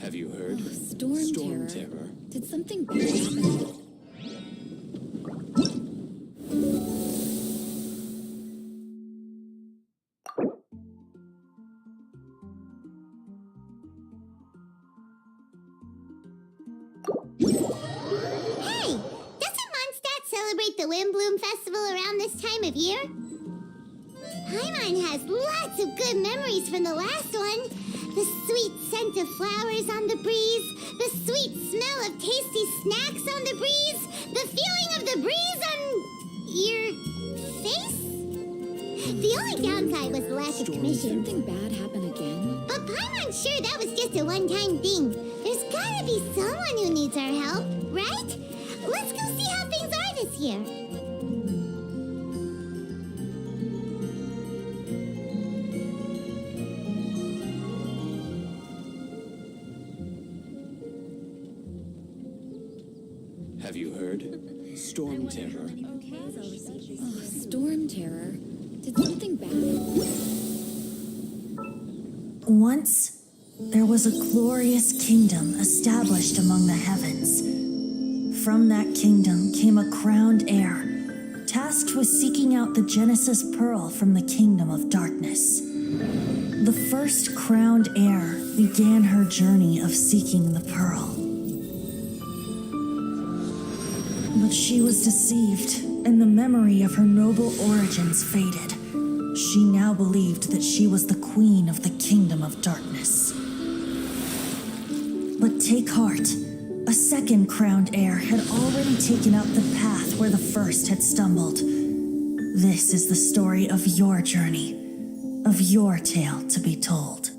Have you heard? Oh, Storm Terror. Did something bad happen? Hey! Doesn't Mondstadt celebrate the Windblume Festival around this time of year? Paimon has lots of good memories from the last one. The sweet scent of flowers on the breeze, the sweet smell of tasty snacks on the breeze, the feeling of the breeze on your face? The only downside was the lack of commission. Something bad happen again? But Paimon's sure that was just a one-time thing. There's gotta be someone who needs our help, right? Let's go see how things are this year. Have you heard? Storm Terror. Oh, Storm Terror. Did something bad happen? Once, there was a glorious kingdom established among the heavens. From that kingdom came a crowned heir, tasked with seeking out the Genesis Pearl from the kingdom of darkness. The first crowned heir began her journey of seeking the pearl. But she was deceived, and the memory of her noble origins faded. She now believed that she was the queen of the kingdom of darkness. But take heart. A second crowned heir had already taken up the path where the first had stumbled. This is the story of your journey, of your tale to be told.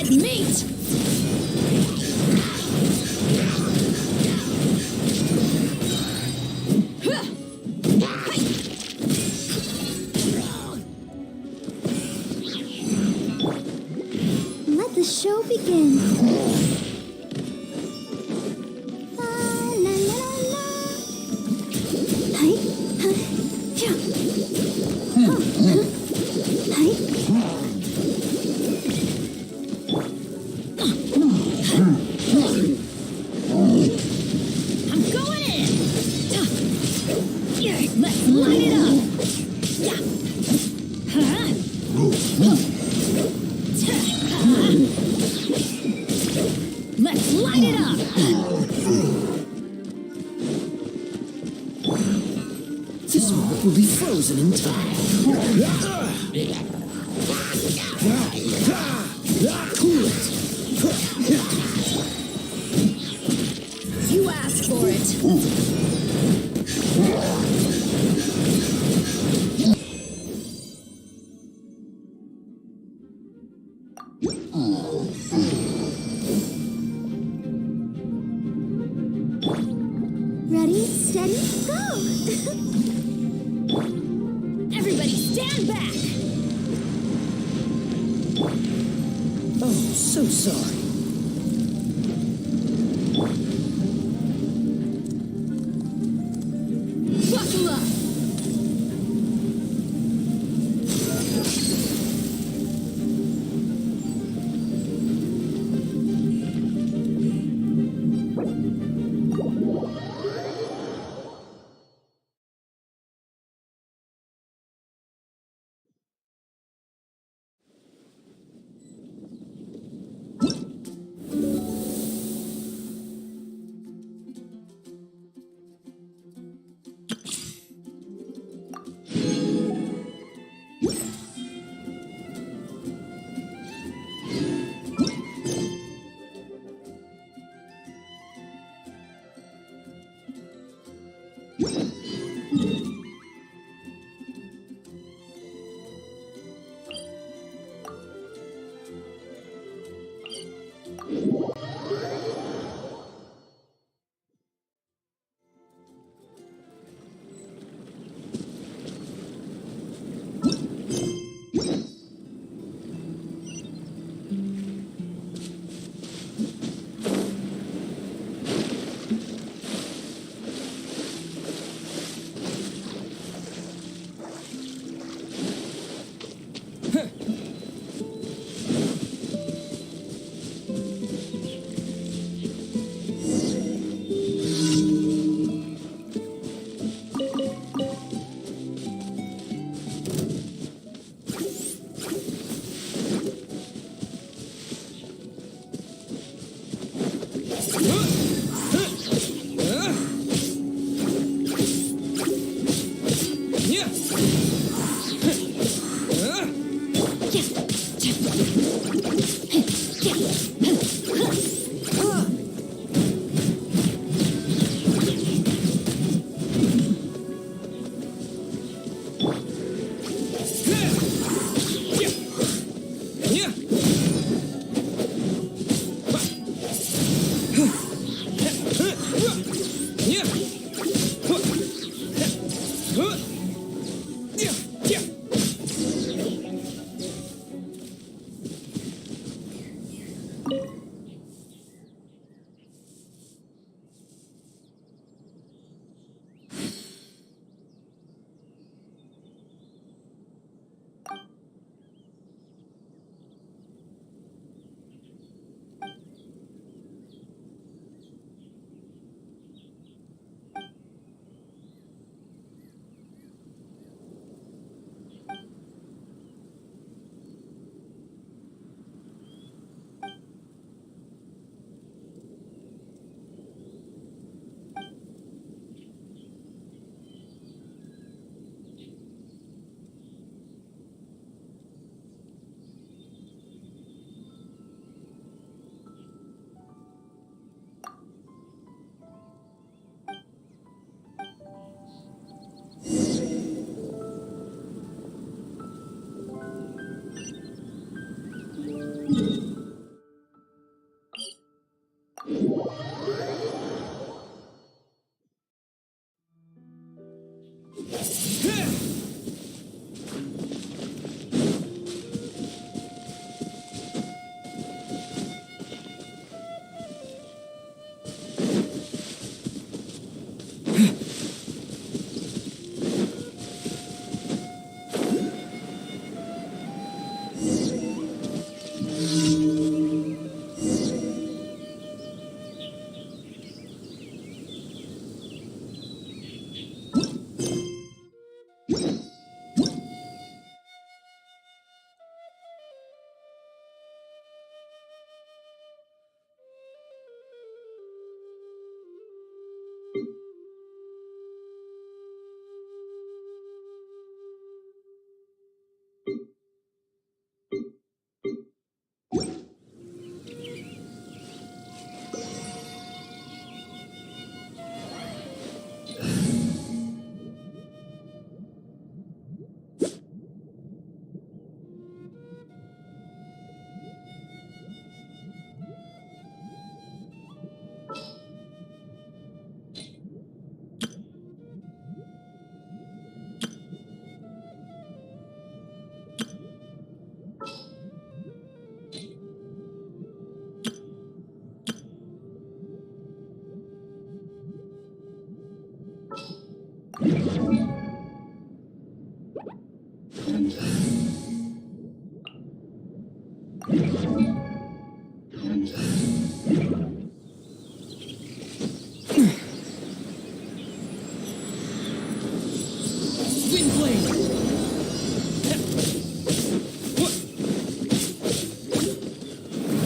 red meat! Let the show begin. La, la, la, la. Hi, huh, yeah. Huh, huh. Hi. I'm going in! Let's light it up! Let's light it up! This mark will be frozen in time. Cool it. You asked for it! Ready, steady, go! Everybody stand back! Oh, so sorry. Buckle up!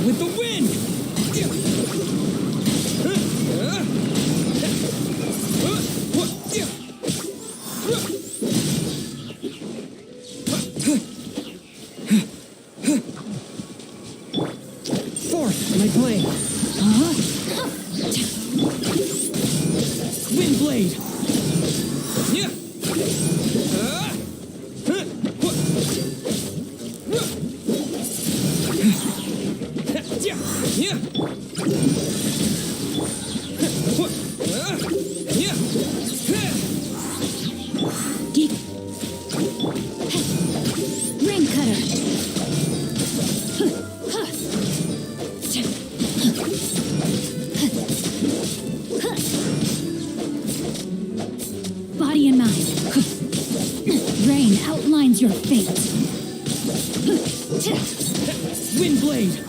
With the wind! Fourth, my blade. Wind blade. Rain cutter. Body and mind. Rain outlines your fate. Wind blade.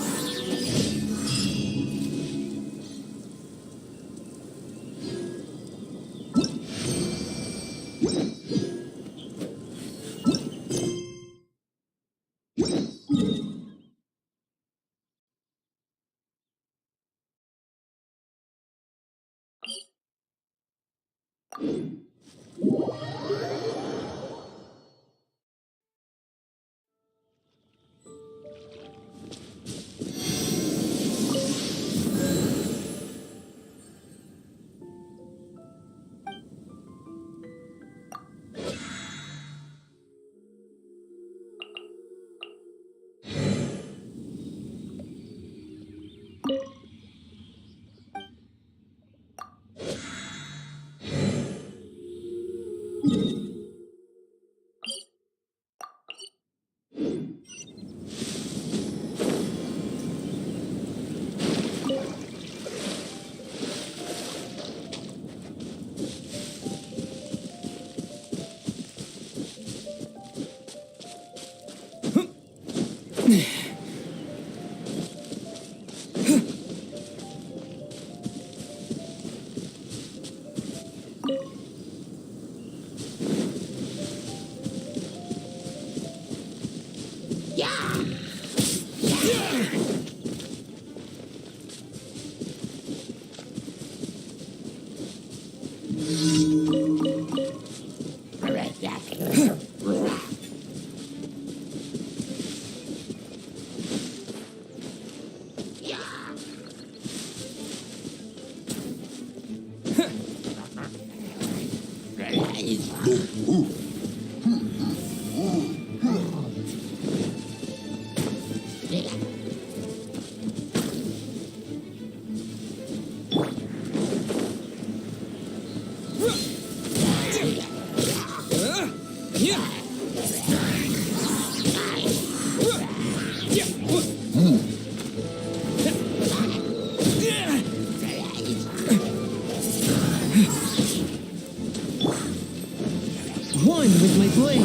One with my blade.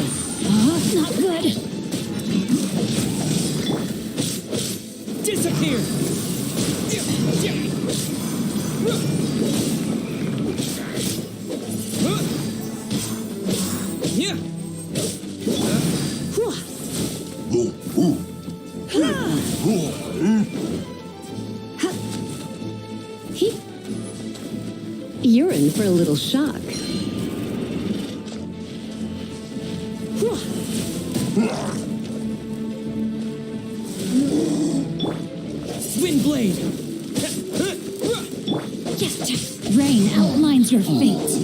Not good. Disappear. You're in for a little shock. Wind blade. Rain outlines your fate.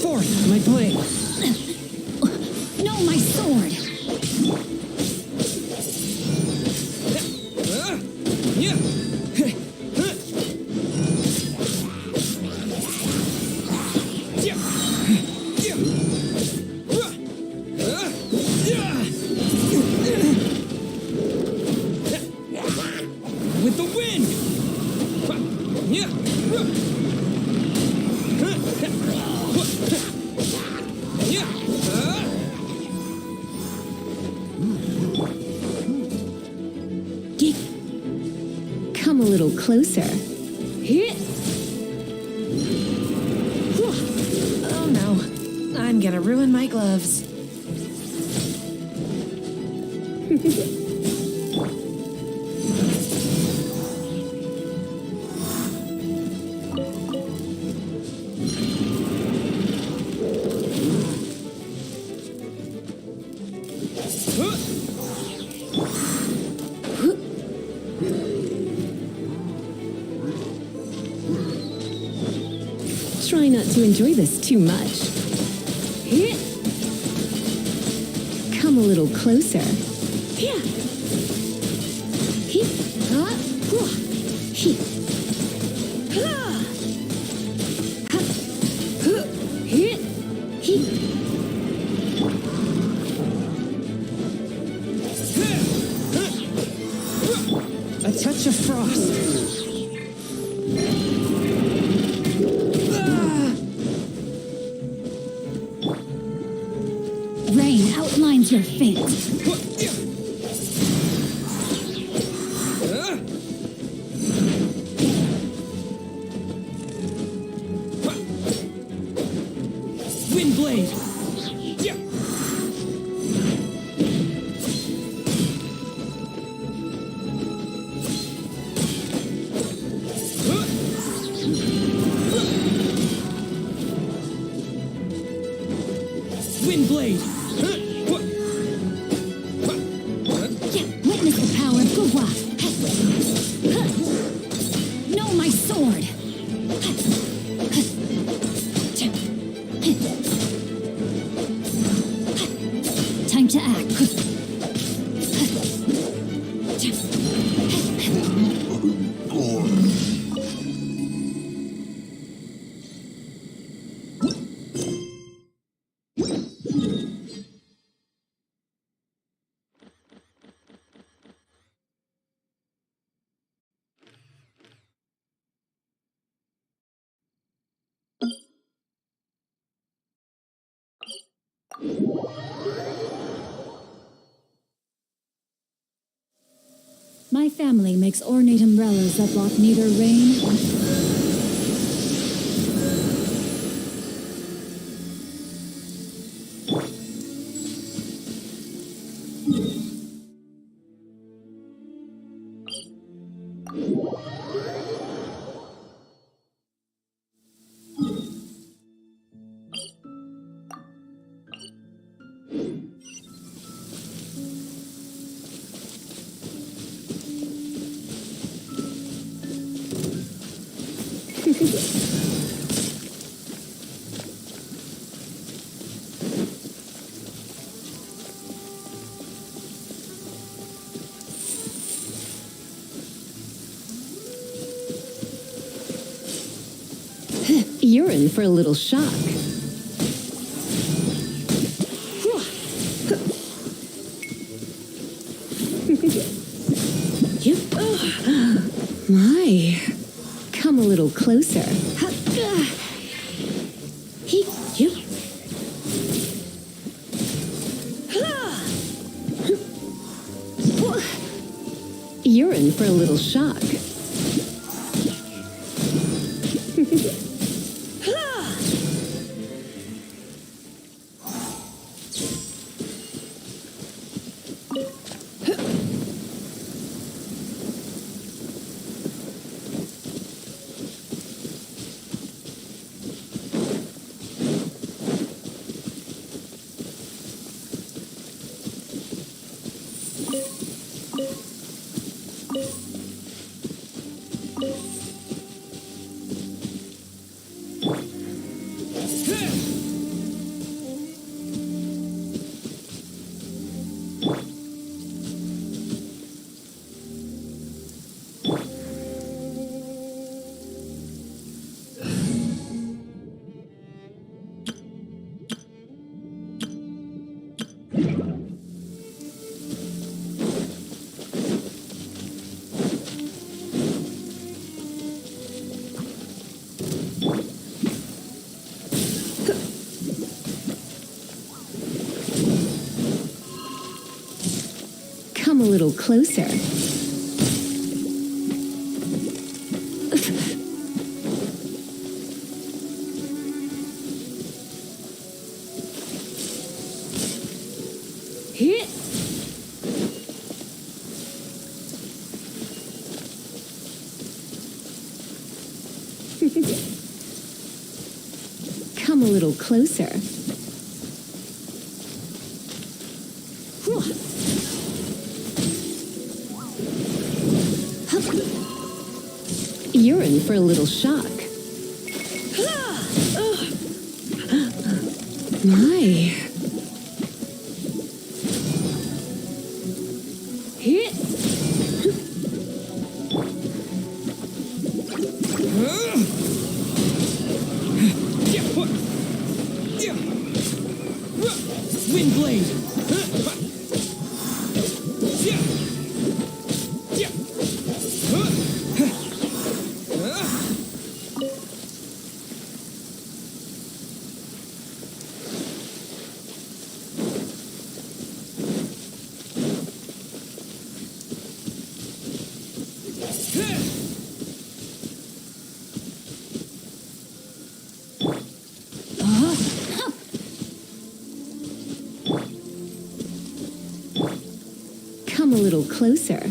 Fourth, my blade. No, my sword. closer. Oh no, I'm gonna ruin my gloves. Try not to enjoy this too much. Come a little closer. A touch of frost. Rain outlines your fate. Windblade. Windblade. Witness the power of Guhua. Know my sword. Time to act. My family makes ornate umbrellas that block neither rain. You're in for a little shock. My. Come a little closer. You're in for a little shock. Come a little closer. Come a little closer. You're in for a little shock. My. Hit. Windblade! Come a little closer.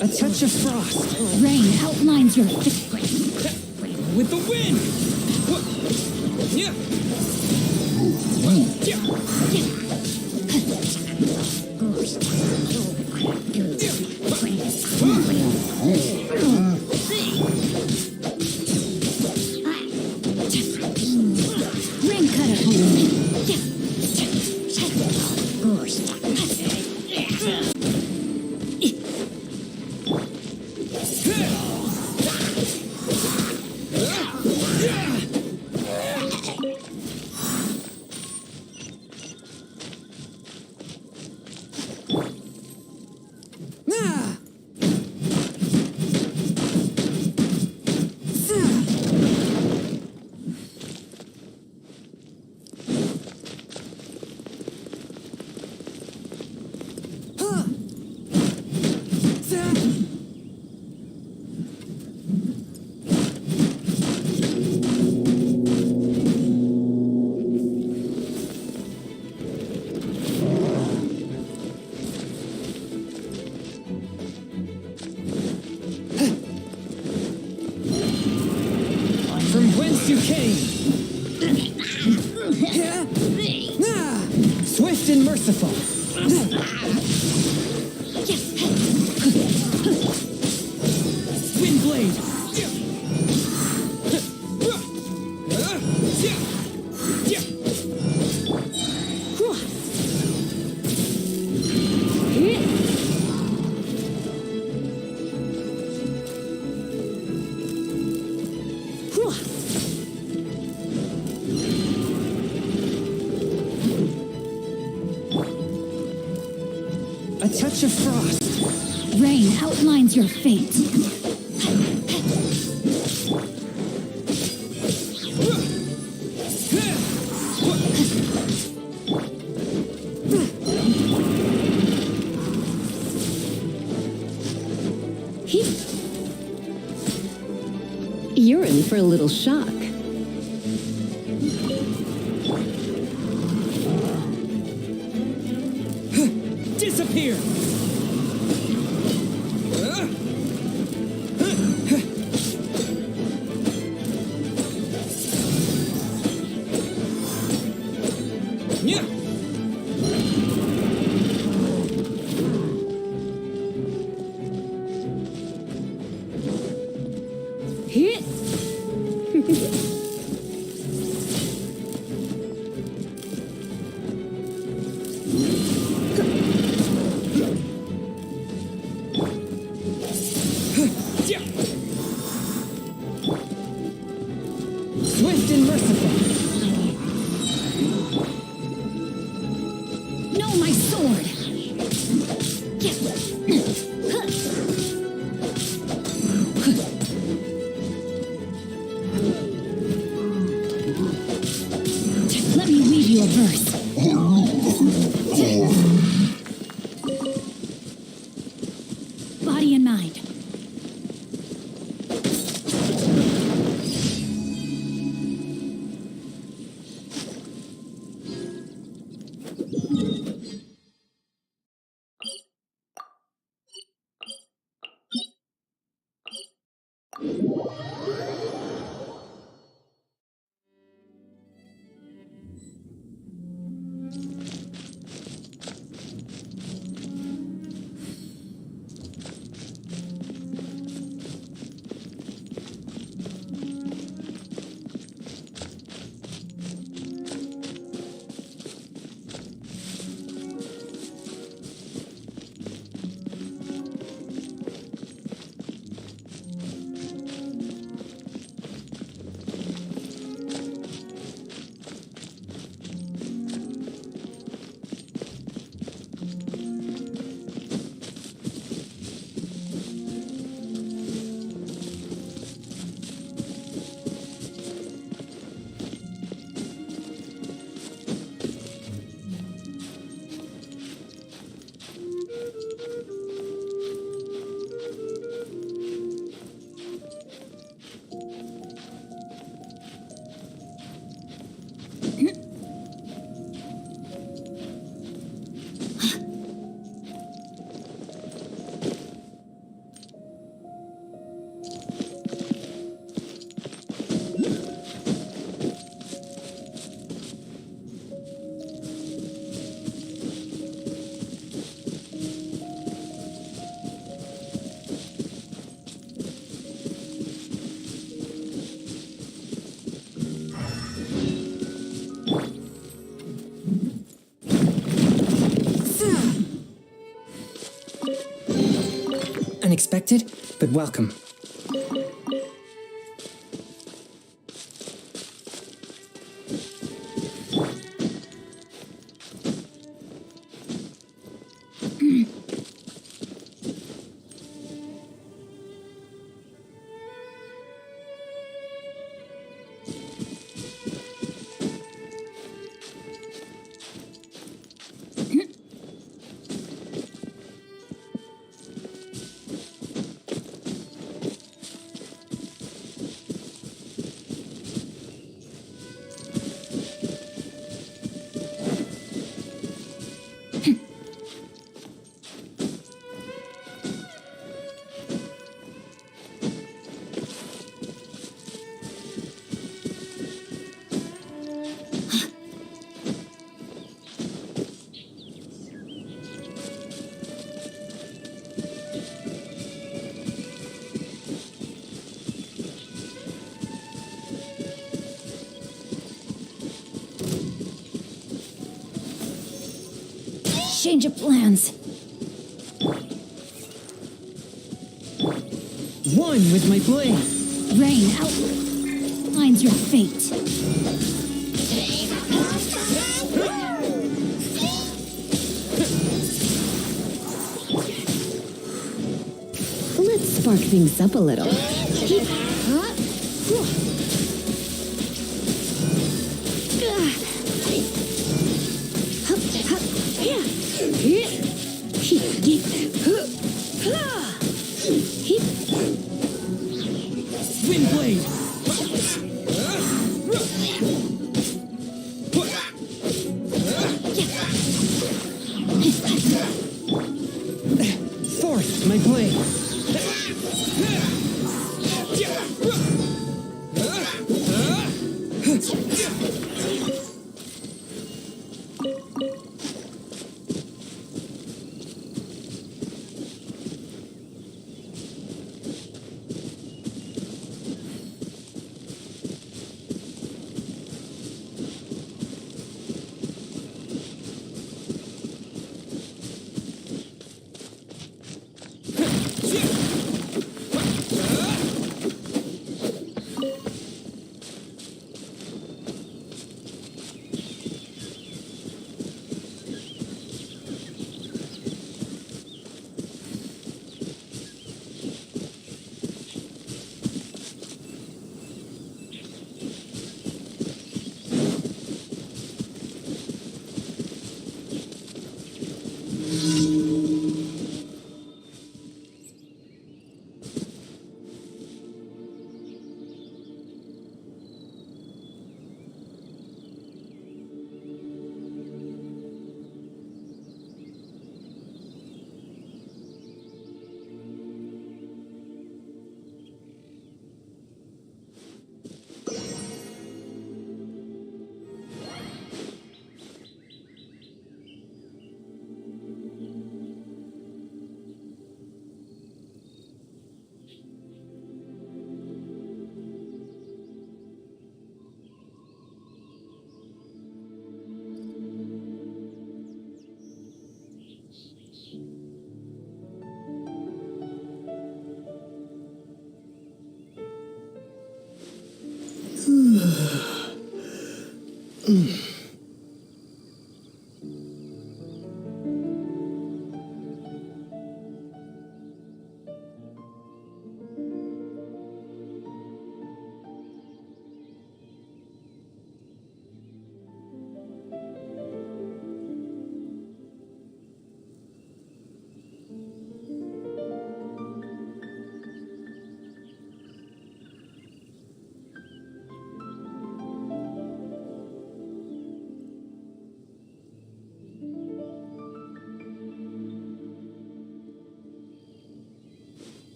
A touch of frost. Rain outlines your footprint. With the wind. Yeah. Rain cutter home. merciful. Windblade. A touch of frost. Rain outlines your fate. You're in for a little shock. Disappear! Hit! Swift and merciful. No, my sword! Let me read you a verse. Body and mind. Unexpected, but welcome. Change of plans. One with my blade. Rain out. Finds your fate. Let's spark things up a little. Windblade. Fourth, my blade.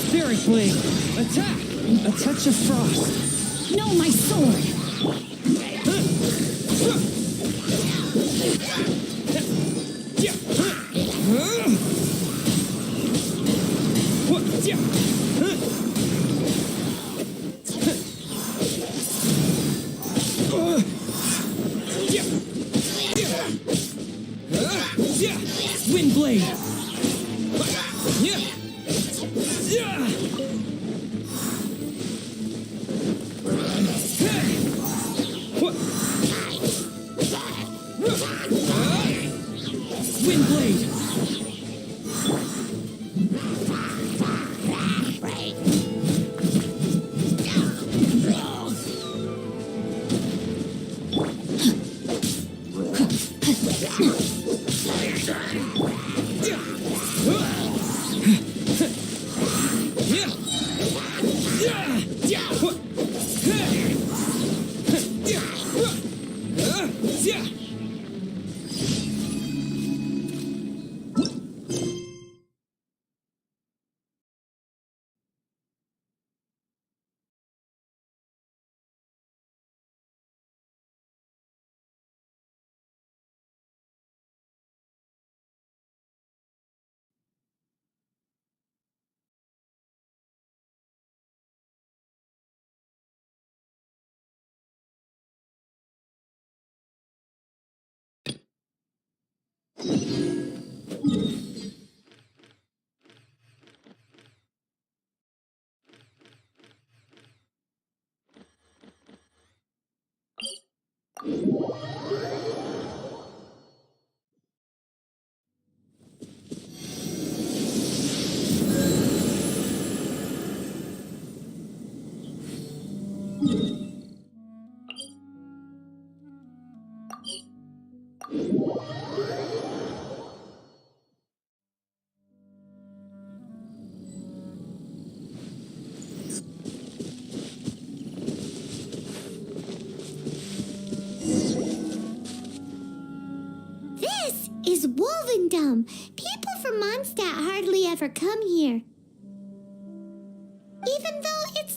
Spirit Flame! Attack! A touch of frost! No, my sword! Windblade! Windblade! This is Windblume. People from Mondstadt hardly ever come here.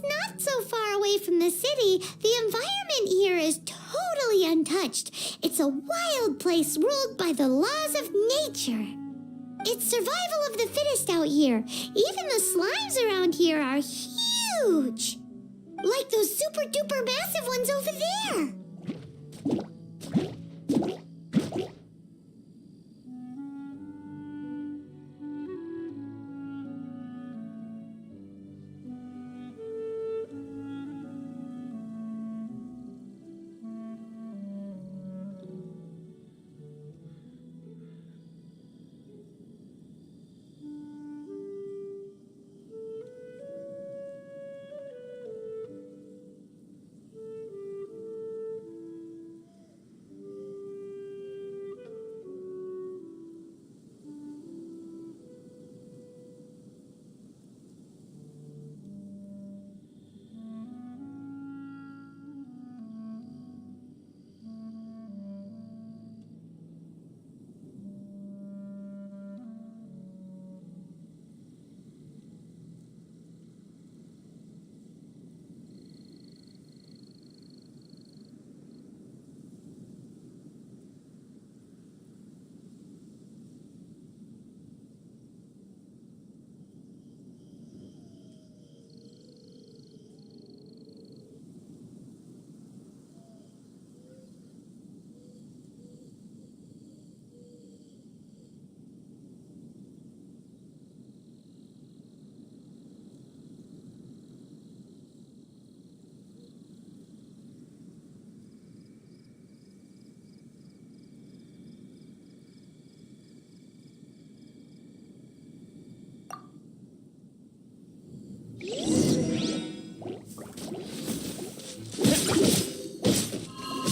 not so far away from the city, the environment here is totally untouched. It's a wild place ruled by the laws of nature. It's survival of the fittest out here. Even the slimes around here are huge. Like those super duper massive ones over there.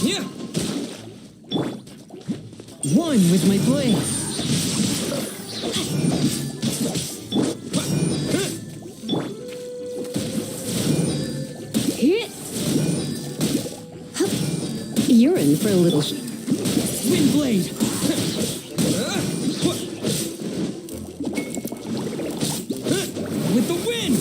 Yeah. One with my blade. You're in for a little Windblade. With the wind.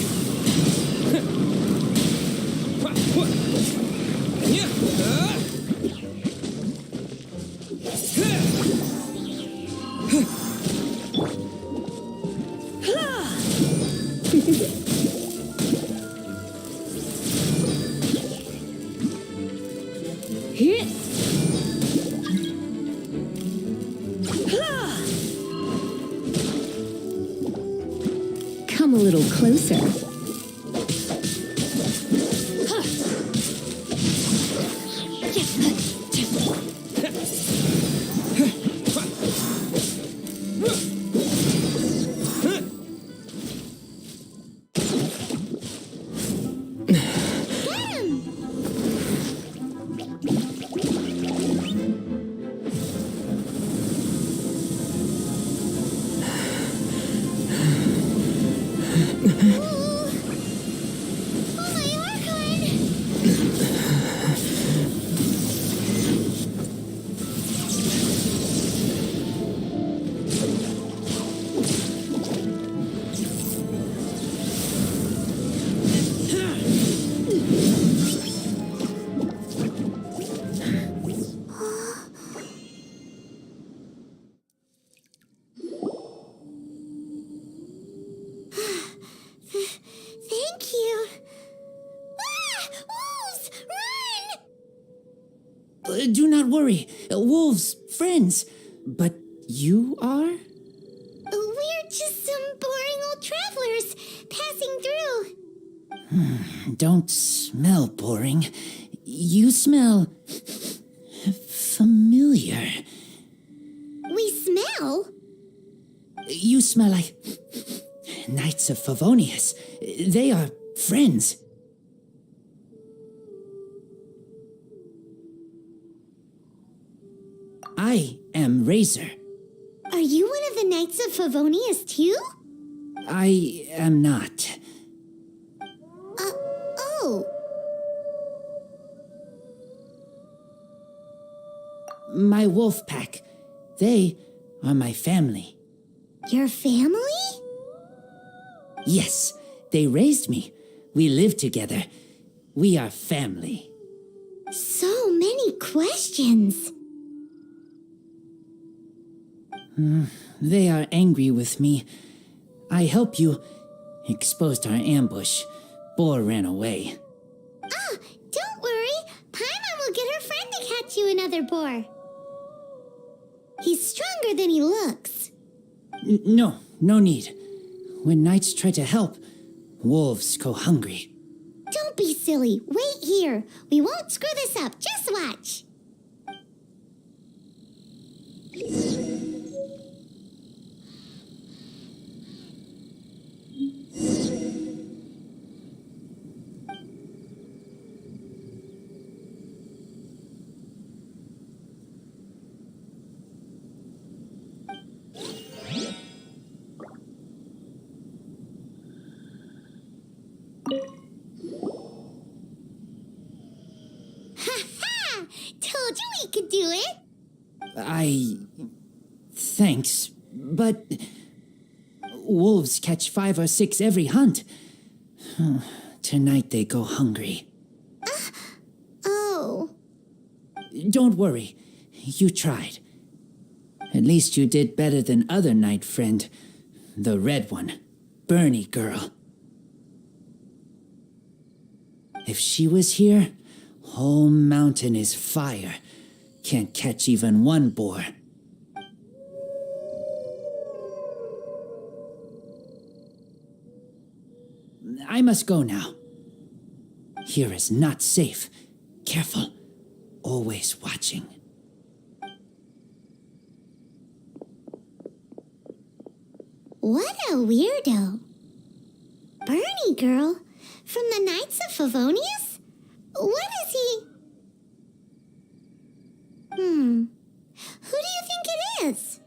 Come a little closer. Thank you. Ah! Wolves! Run! Do not worry. Wolves, friends. But you are? We're just some boring old travelers passing through. Don't smell boring. You smell familiar. We smell? You smell like Knights of Favonius. They are friends. I am Razor. Are you one of the Knights of Favonius too? I am not. Oh. My wolf pack. They are my family. Your family? Yes, they raised me, We live together. We are family. So many questions. They are angry with me. I help you. Exposed our ambush. Boar ran away. Ah, don't worry. Paimon will get her friend to catch you another boar. He's stronger than he looks. No need. When knights try to help, wolves go hungry. Don't be silly. Wait here. We won't screw this up. Just watch. Ha-ha! Told you we could do it. Thanks, but wolves catch 5 or 6 every hunt. Tonight they go hungry. Oh. Don't worry. You tried. At least you did better than other knight friend. The red one. Bernie girl. If she was here, whole mountain is fire. Can't catch even one boar. I must go now. Here is not safe. Careful. Always watching. What a weirdo. Bernie girl? From the Knights of Favonius? What is he? Who do you think it is?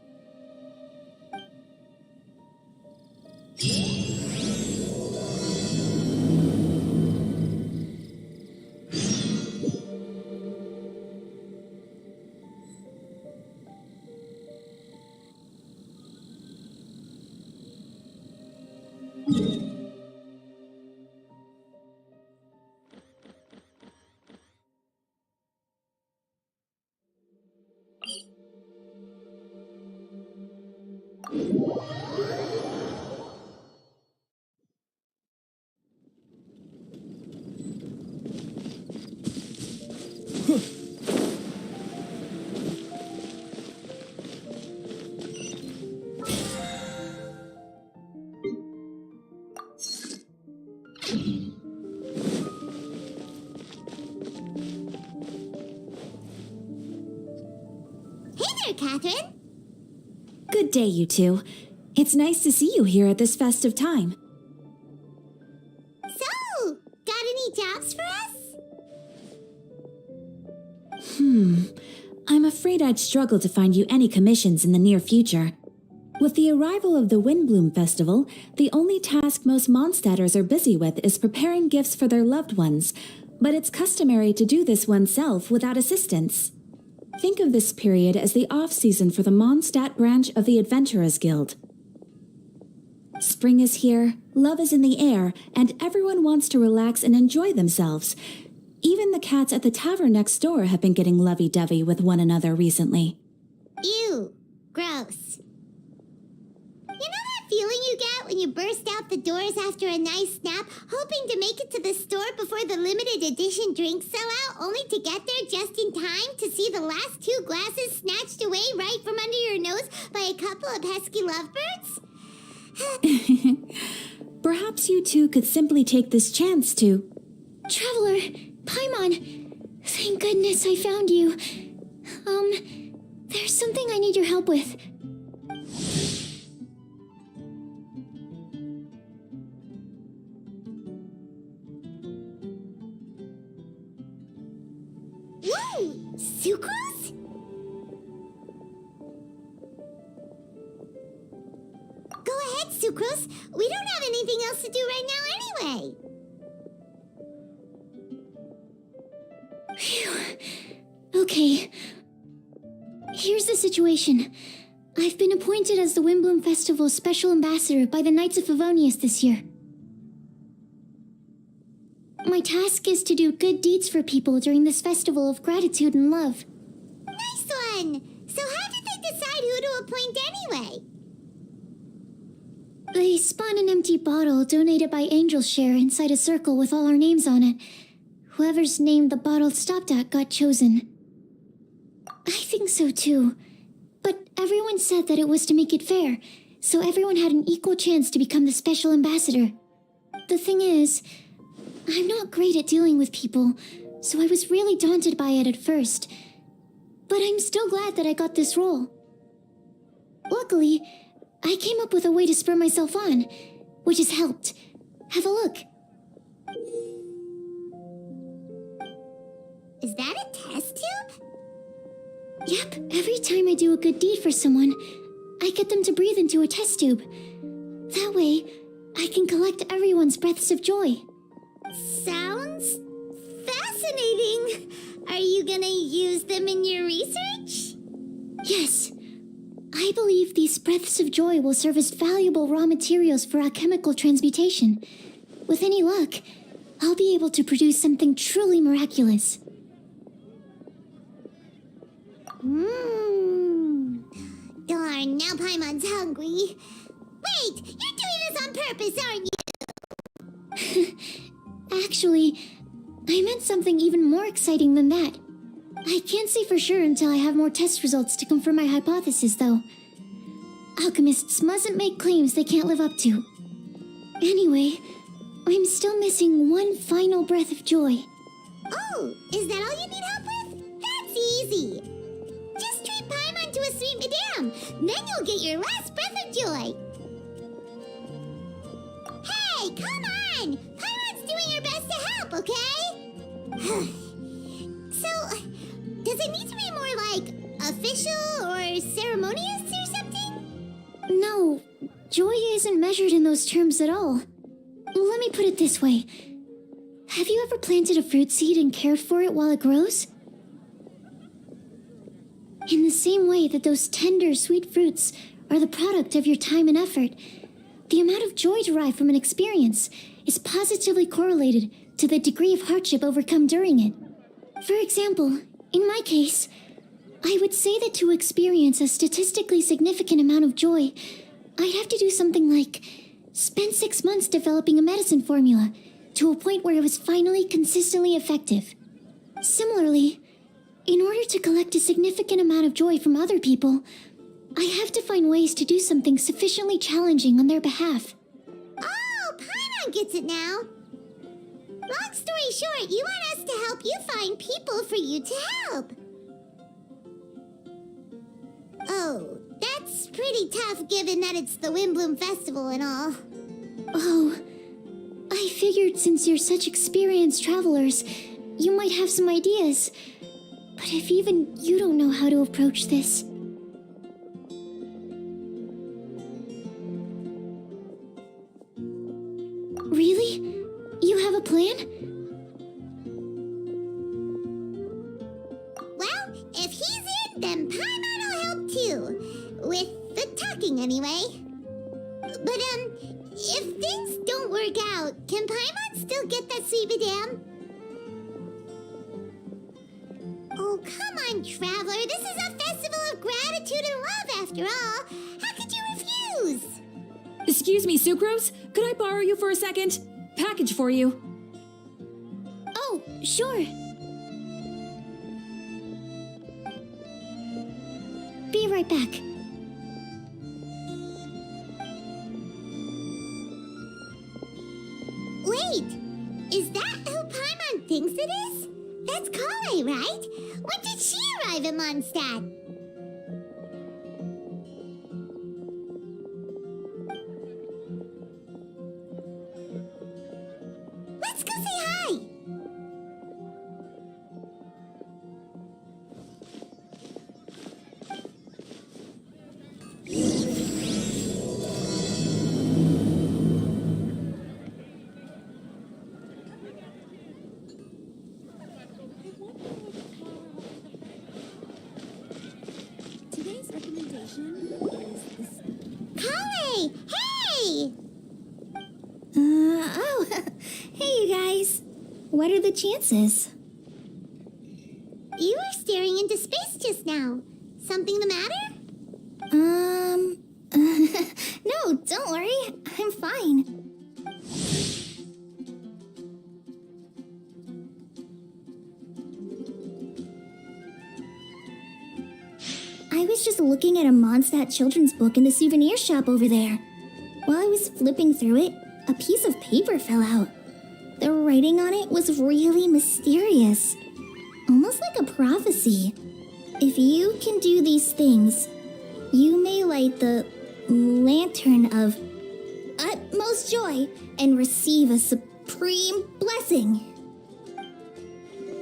Hey there, Catherine. Good day, you two. It's nice to see you here at this festive time. So, got any jobs for us? I'm afraid I'd struggle to find you any commissions in the near future. With the arrival of the Windblume Festival, the only task most Mondstadters are busy with is preparing gifts for their loved ones, but it's customary to do this oneself without assistance. Think of this period as the off-season for the Mondstadt branch of the Adventurers Guild. Spring is here, love is in the air, and everyone wants to relax and enjoy themselves. Even the cats at the tavern next door have been getting lovey-dovey with one another recently. Ew. Gross. You know that feeling you get when you burst out the doors after a nice nap, hoping to make it to the store before the limited edition drinks sell out, only to get there just in time to see the last 2 glasses snatched away right from under your nose by a couple of pesky lovebirds? Perhaps you two could simply take this chance to... Traveler, Paimon, thank goodness I found you. There's something I need your help with. Whoa! Sucrose? Go ahead, Sucrose. We don't have anything else to do right now anyway. Phew. Okay. Here's the situation. I've been appointed as the Windblume Festival's special ambassador by the Knights of Favonius this year. My task is to do good deeds for people during this festival of gratitude and love. Nice one! So how did they decide who to appoint anyway? They spun an empty bottle donated by Angel Share inside a circle with all our names on it. Whoever's name the bottle stopped at got chosen. I think so too. But everyone said that it was to make it fair, so everyone had an equal chance to become the special ambassador. The thing is, I'm not great at dealing with people, so I was really daunted by it at first. But I'm still glad that I got this role. Luckily, I came up with a way to spur myself on, which has helped. Have a look. Is that a test tube? Yep, every time I do a good deed for someone, I get them to breathe into a test tube. That way, I can collect everyone's breaths of joy. Sounds fascinating. Are you gonna use them in your research? Yes. I believe these breaths of joy will serve as valuable raw materials for alchemical transmutation. With any luck, I'll be able to produce something truly miraculous. Darn, now Paimon's hungry. Wait, you're doing this on purpose, aren't you? Actually, I meant something even more exciting than that. I can't say for sure until I have more test results to confirm my hypothesis, though. Alchemists mustn't make claims they can't live up to. Anyway, I'm still missing one final breath of joy. Oh, is that all you need help with? That's easy. Just treat Paimon to a sweet madame, then you'll get your last breath of joy. Hey, come on! Paimon's doing her best to help, okay? So, does it need to be more like official or ceremonious or something? No, joy isn't measured in those terms at all. Let me put it this way. Have you ever planted a fruit seed and cared for it while it grows? In the same way that those tender, sweet fruits are the product of your time and effort, the amount of joy derived from an experience is positively correlated to the degree of hardship overcome during it. For example, in my case, I would say that to experience a statistically significant amount of joy, I'd have to do something like spend 6 months developing a medicine formula to a point where it was finally consistently effective. Similarly, in order to collect a significant amount of joy from other people, I have to find ways to do something sufficiently challenging on their behalf. Oh, Paimon gets it now. Long story short, you want us to help you find people for you to help. Oh, that's pretty tough given that it's the Windblume Festival and all. Oh, I figured since you're such experienced travelers, you might have some ideas. But if even you don't know how to approach this... Really? You have a plan? Well, if he's in, then Paimon will help too. With the talking, anyway. But, if things don't work out, can Paimon still get that sweet madame? Oh, come on, Traveler. This is a festival of gratitude and love, after all. How could you refuse? Excuse me, Sucrose? Could I borrow you for a second? Package for you. Oh, sure. Be right back. Wait, is that who Paimon thinks it is? That's Kale, right? When did she arrive in Mondstadt? Let's go say hi! What are the chances? You were staring into space just now. Something the matter? No, don't worry. I'm fine. I was just looking at a Mondstadt children's book in the souvenir shop over there. While I was flipping through it, a piece of paper fell out. The writing on it was really mysterious, almost like a prophecy. If you can do these things, you may light the lantern of utmost joy and receive a supreme blessing.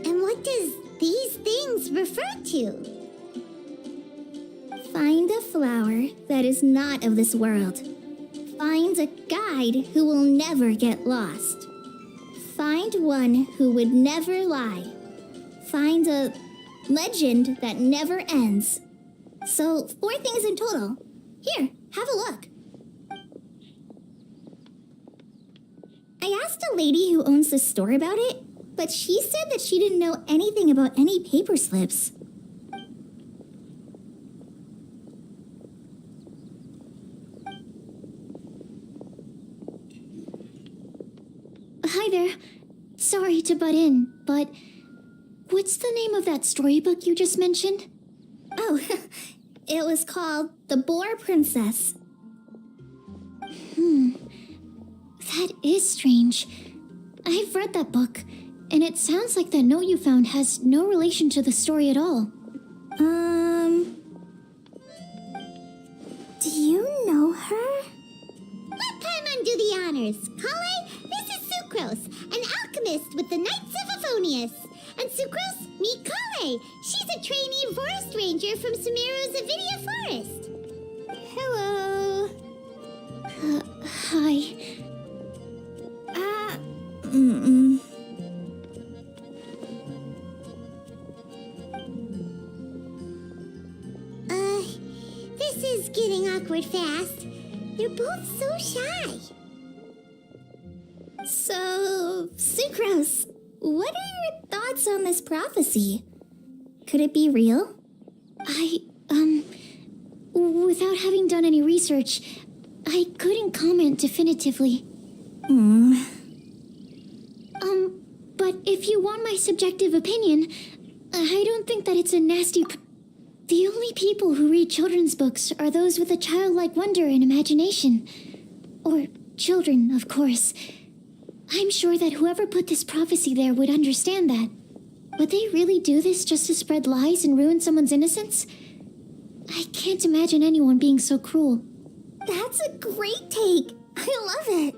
And what does these things refer to? Find a flower that is not of this world. Find a guide who will never get lost. Find one who would never lie. Find a legend that never ends. So, 4 things in total. Here, have a look. I asked a lady who owns the store about it, but she said that she didn't know anything about any paper slips. Hi there. Sorry to butt in, but what's the name of that storybook you just mentioned? Oh, it was called The Boar Princess. That is strange. I've read that book, and it sounds like that note you found has no relation to the story at all. Do you know her? Let Paimon do the honors. Kale, this is Sucrose, an alchemist with the Knights of Favonius. And Sucrose, meet Kale. She's a trainee forest ranger from Sumeru's Avidia Forest. Hello. Hi. This is getting awkward fast. They're both so shy. So, Sucrose, what are your thoughts on this prophecy? Could it be real? Without having done any research, I couldn't comment definitively. But if you want my subjective opinion, I don't think that it's a nasty... The only people who read children's books are those with a childlike wonder and imagination. Or children, of course. I'm sure that whoever put this prophecy there would understand that. Would they really do this just to spread lies and ruin someone's innocence? I can't imagine anyone being so cruel. That's a great take. I love it.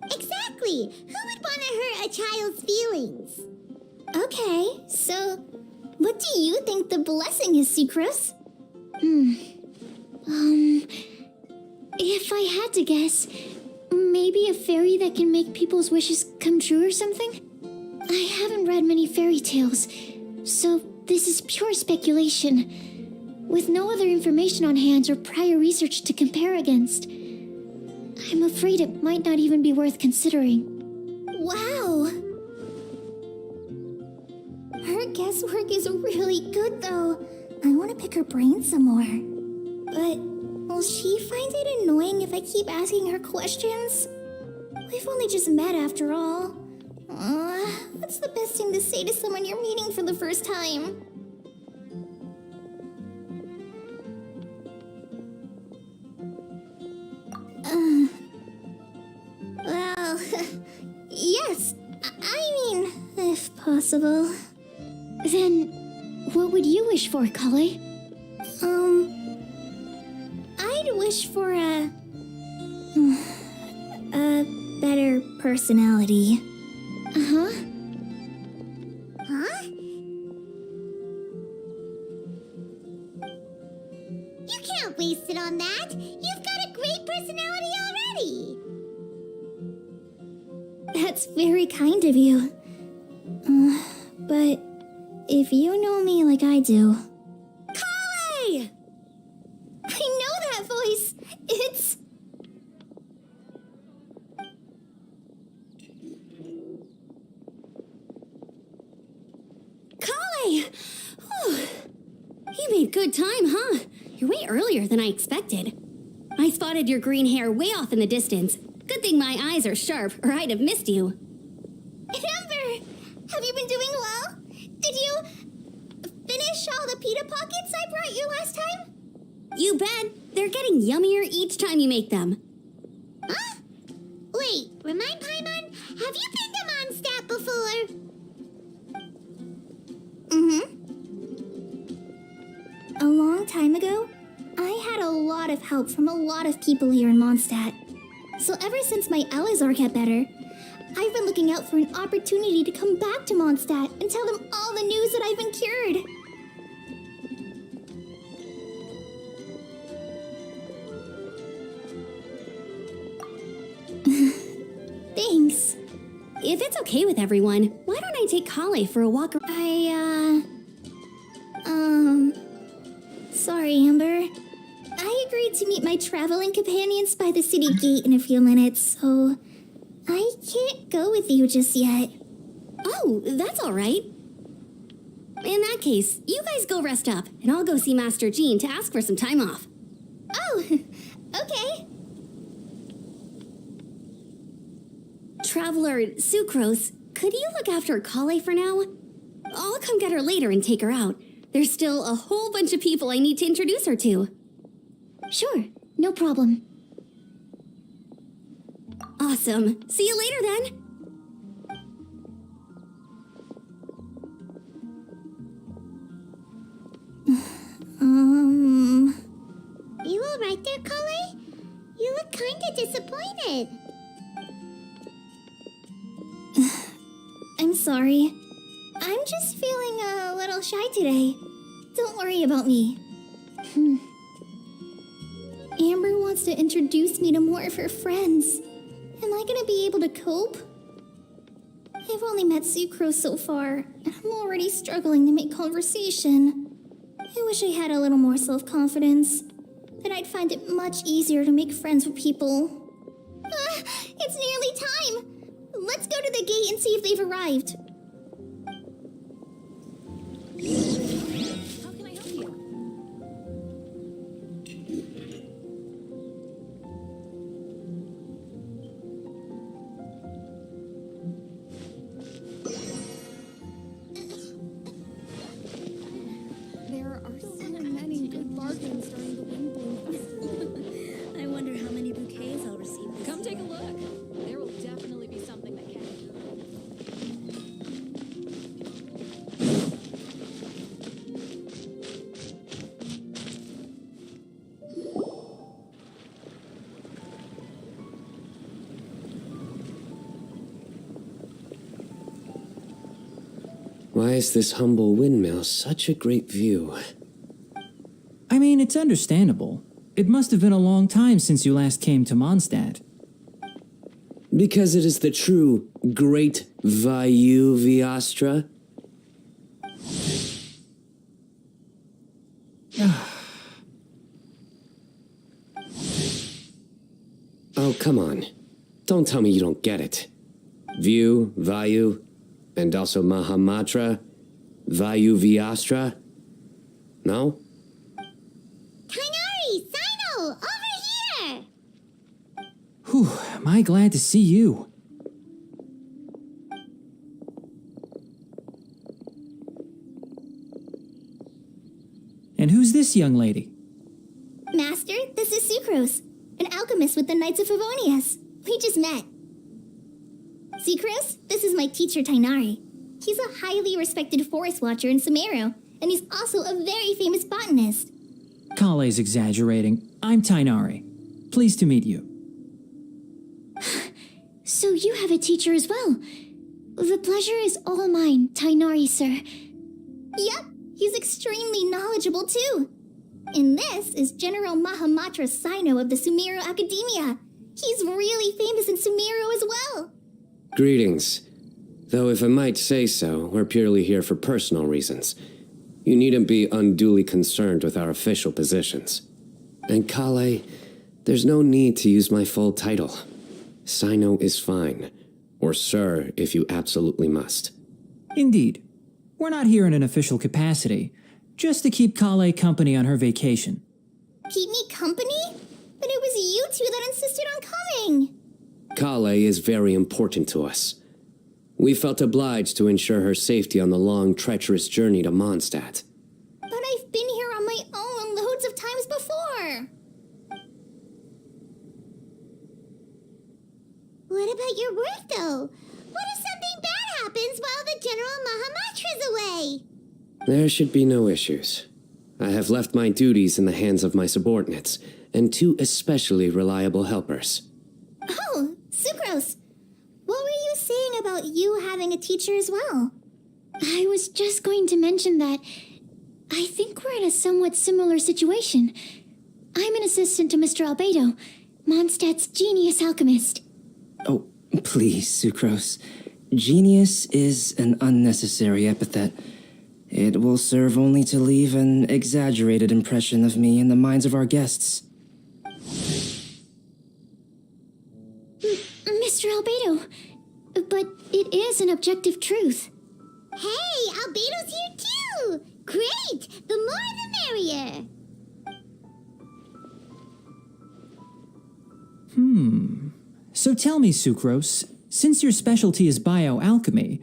Exactly. Who would want to hurt a child's feelings? Okay, so what do you think the blessing is, Sucrose? If I had to guess, maybe a fairy that can make people's wishes come true or something? I haven't read many fairy tales, so this is pure speculation, with no other information on hand or prior research to compare against. I'm afraid it might not even be worth considering. Wow! Her guesswork is really good, though. I want to pick her brain some more. But will she find it annoying if I keep asking her questions? We've only just met after all. What's the best thing to say to someone you're meeting for the first time? Well, yes. I mean, if possible. Then, what would you wish for, Kale? I'd wish for a better personality. Huh? You can't waste it on that. You've got a great personality already. That's very kind of you. But if you know me like I do... Kale! I know that voice. It's... good time, huh? You're way earlier than I expected. I spotted your green hair way off in the distance. Good thing my eyes are sharp, or I'd have missed you. Amber, have you been doing well? Did you finish all the pita pockets I brought you last time? You bet. They're getting yummier each time you make them. Huh? Wait, remind Paimon, have you been to Mondstadt before? A long time ago, I had a lot of help from a lot of people here in Mondstadt. So ever since my Elazar got better, I've been looking out for an opportunity to come back to Mondstadt and tell them all the news that I've been cured. Thanks. If it's okay with everyone, why don't I take Kale for a walk? Sorry, Amber. I agreed to meet my traveling companions by the city gate in a few minutes, so I can't go with you just yet. Oh, that's all right. In that case, you guys go rest up, and I'll go see Master Jean to ask for some time off. Oh, okay. Traveler Sucrose, could you look after Kale for now? I'll come get her later and take her out. There's still a whole bunch of people I need to introduce her to. Sure, no problem. Awesome. See you later then. You all right there, Kale? You look kinda disappointed. I'm sorry. I'm just feeling a little shy today. Don't worry about me. Amber wants to introduce me to more of her friends. Am I gonna be able to cope? I've only met Sucrose so far, and I'm already struggling to make conversation. I wish I had a little more self-confidence. Then I'd find it much easier to make friends with people. It's nearly time! Let's go to the gate and see if they've arrived. How can I help you? There are so many good bargains during the Windblume Festival. I wonder how many bouquets I'll receive. Come take a look. There will definitely be something that can. Why is this humble windmill such a great view? I mean, it's understandable. It must have been a long time since you last came to Mondstadt. Because it is the true Great Vayu Viastra? Oh, come on. Don't tell me you don't get it. View, Vayu, and also Mahamatra, Vayu Viastra? No? Kainari! Sino! Over here! Whew, am I glad to see you. And who's this young lady? Master, this is Sucrose, an alchemist with the Knights of Favonius. We just met. Sucrose, this is my teacher Tainari. He's a highly respected forest watcher in Sumeru, and he's also a very famous botanist. Kale's exaggerating. I'm Tainari. Pleased to meet you. So you have a teacher as well. The pleasure is all mine, Tainari, sir. Yep, he's extremely knowledgeable too. And this is General Mahamatra Sino of the Sumeru Academia. He's really famous in Sumeru as well. Greetings. Though if I might say so, we're purely here for personal reasons. You needn't be unduly concerned with our official positions. And Kale, there's no need to use my full title. Sino is fine. Or sir, if you absolutely must. Indeed. We're not here in an official capacity, just to keep Kale company on her vacation. Keep me company? But it was you two that insisted on coming. Kale is very important to us. We felt obliged to ensure her safety on the long, treacherous journey to Mondstadt. But I've been here on my own loads of times before. What about your work, though? What if something bad happens while the General Mahamatra's away? There should be no issues. I have left my duties in the hands of my subordinates, and 2 especially reliable helpers. Oh, Sucrose. What were you saying about you having a teacher as well? I was just going to mention that I think we're in a somewhat similar situation. I'm an assistant to Mr. Albedo, Mondstadt's genius alchemist. Oh, please, Sucrose. Genius is an unnecessary epithet. It will serve only to leave an exaggerated impression of me in the minds of our guests. Mr. Albedo, but it is an objective truth. Hey, Albedo's here too! Great! The more the merrier! So tell me, Sucrose, since your specialty is bioalchemy,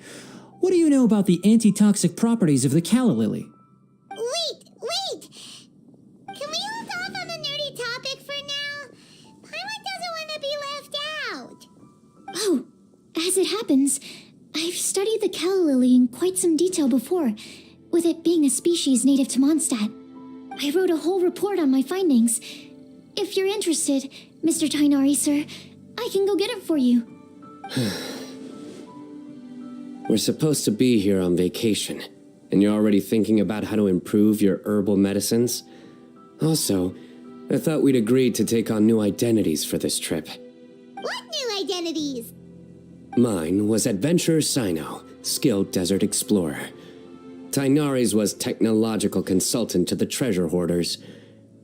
what do you know about the antitoxic properties of the calla lily? Wait! Can we hold off on the nerdy topic for now? Paimon doesn't want to be left out. Oh, as it happens, I've studied the calla lily in quite some detail before, with it being a species native to Mondstadt. I wrote a whole report on my findings. If you're interested, Mr. Tainari, sir, I can go get it for you. We're supposed to be here on vacation, and you're already thinking about how to improve your herbal medicines? Also, I thought we'd agreed to take on new identities for this trip. What new identities? Mine was Adventurer Sino, skilled desert explorer. Tainari's was technological consultant to the treasure hoarders,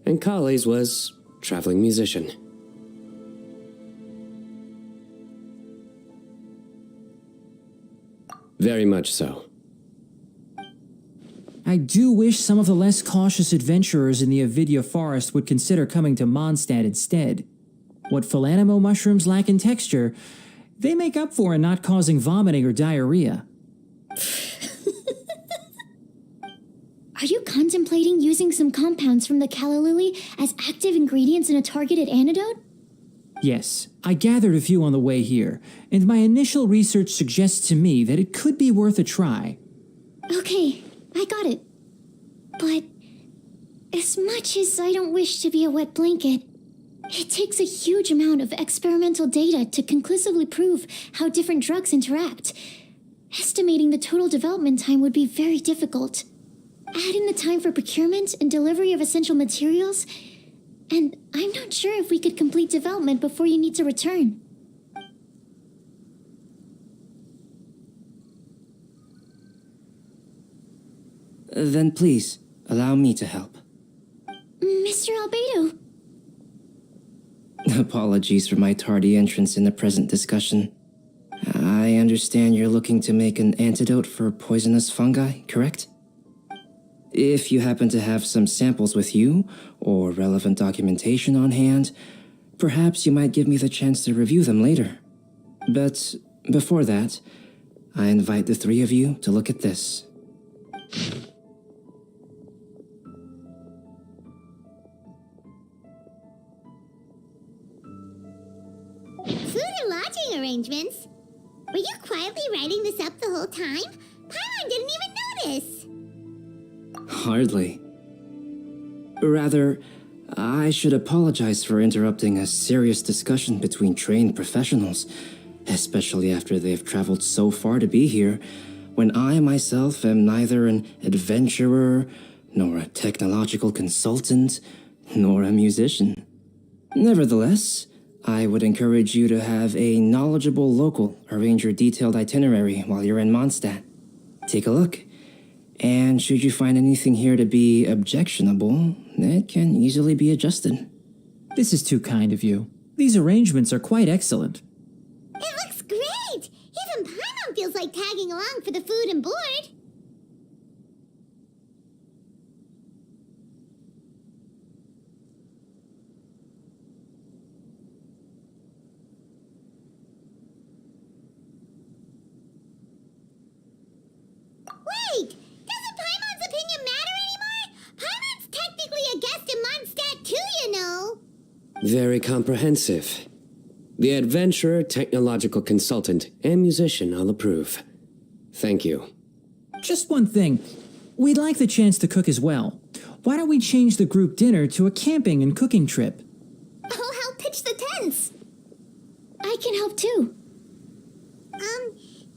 and Kale's was traveling musician. Very much so. I do wish some of the less cautious adventurers in the Avidya forest would consider coming to Mondstadt instead. What Philanimo mushrooms lack in texture, they make up for in not causing vomiting or diarrhea. Are you contemplating using some compounds from the calla lily as active ingredients in a targeted antidote? Yes, I gathered a few on the way here, and my initial research suggests to me that it could be worth a try. Okay, I got it. But as much as I don't wish to be a wet blanket, it takes a huge amount of experimental data to conclusively prove how different drugs interact. Estimating the total development time would be very difficult. Add in the time for procurement and delivery of essential materials, and I'm not sure if we could complete development before you need to return. Then please, allow me to help. Mr. Albedo. Apologies for my tardy entrance in the present discussion. I understand you're looking to make an antidote for poisonous fungi, correct? If you happen to have some samples with you, or relevant documentation on hand, perhaps you might give me the chance to review them later. But before that, I invite the 3 of you to look at this. Food and lodging arrangements? Were you quietly writing this up the whole time? Paimon didn't even notice. Hardly. Rather, I should apologize for interrupting a serious discussion between trained professionals, especially after they've traveled so far to be here, when I myself am neither an adventurer, nor a technological consultant, nor a musician. Nevertheless, I would encourage you to have a knowledgeable local arrange your detailed itinerary while you're in Mondstadt. Take a look. And should you find anything here to be objectionable, it can easily be adjusted. This is too kind of you. These arrangements are quite excellent. It looks great! Even Paimon feels like tagging along for the food and board. Very comprehensive. The adventurer, technological consultant, and musician all approve. Thank you. Just one thing. We'd like the chance to cook as well. Why don't we change the group dinner to a camping and cooking trip? I'll help pitch the tents. I can help too. And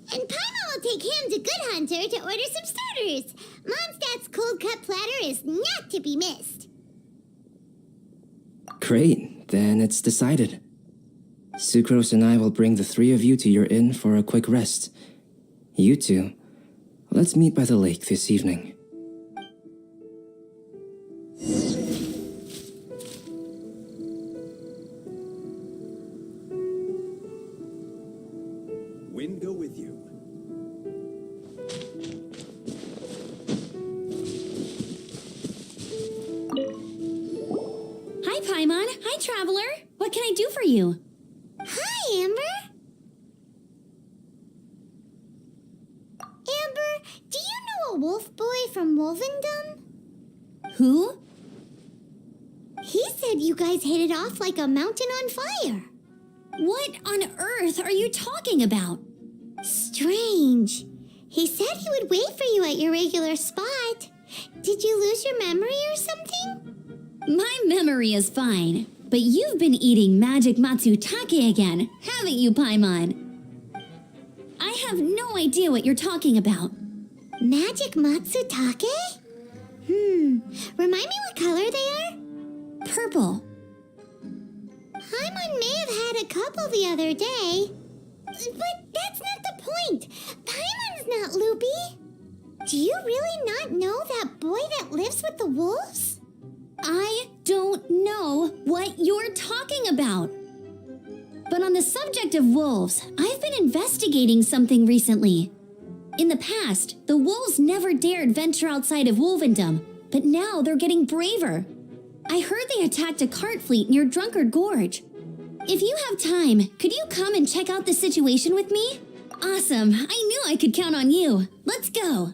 Paimon will take him to Good Hunter to order some starters. Mondstadt's cold cut platter is not to be missed. Great, then it's decided. Sucrose and I will bring the three of you to your inn for a quick rest. You two, let's meet by the lake this evening. Wind go with you. Hi, Paimon. Hi, Traveler. What can I do for you? Hi, Amber. Amber, do you know a wolf boy from Wolvendom? Who? He said you guys hit it off like a mountain on fire. What on earth are you talking about? Strange. He said he would wait for you at your regular spot. Did you lose your memory or something? My memory is fine, but you've been eating magic matsutake again, haven't you, Paimon? I have no idea what you're talking about. Magic matsutake? Remind me what color they are? Purple. Paimon may have had a couple the other day. But that's not the point. Paimon's not loopy. Do you really not know that boy that lives with the wolves? I don't know what you're talking about. But on the subject of wolves, I've been investigating something recently. In the past, the wolves never dared venture outside of Wolvendom, but now they're getting braver. I heard they attacked a cart fleet near Drunkard Gorge. If you have time, could you come and check out the situation with me? Awesome, I knew I could count on you. Let's go.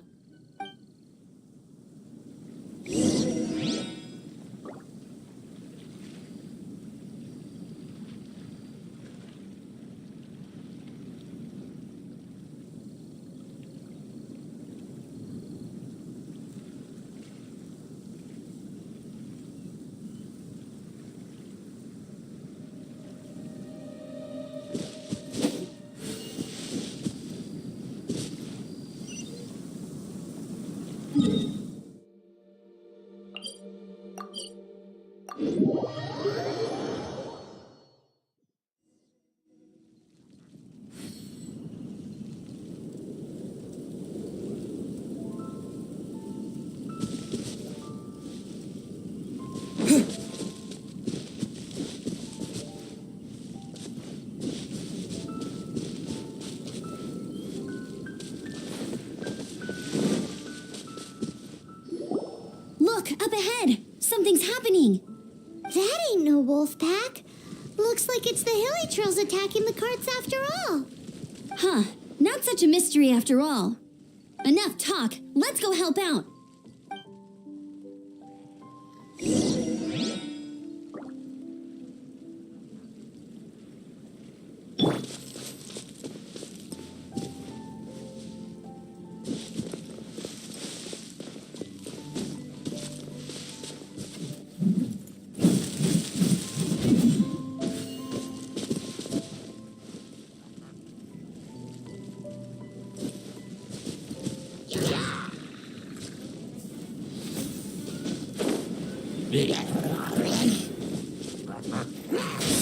Look, up ahead! Something's happening! That ain't no wolf pack. Looks like it's the hilly trolls attacking the carts after all. Huh, not such a mystery after all. Enough talk, let's go help out!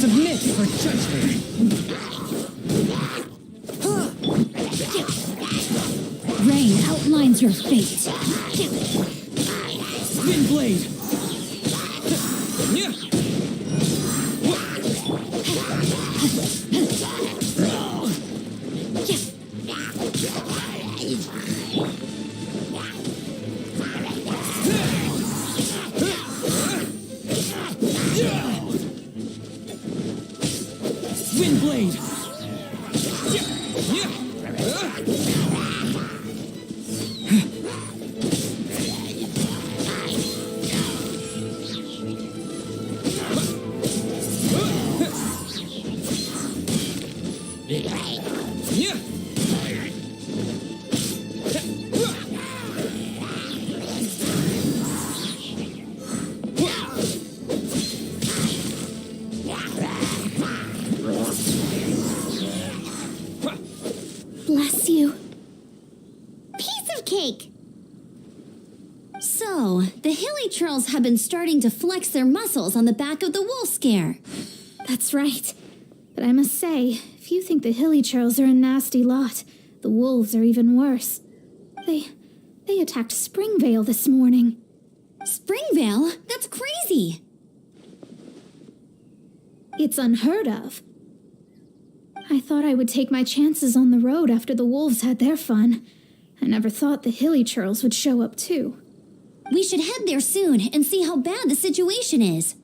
Submit for judgment. Rain outlines your fate. Windblade. Windblade. cake. So, the hilly trolls have been starting to flex their muscles on the back of the wolf scare. That's right. But I must say, if you think the hilly churls are a nasty lot, the wolves are even worse. They attacked Springvale this morning. Springvale? That's crazy! It's unheard of. I thought I would take my chances on the road after the wolves had their fun. I never thought the hilly churls would show up too. We should head there soon and see how bad the situation is.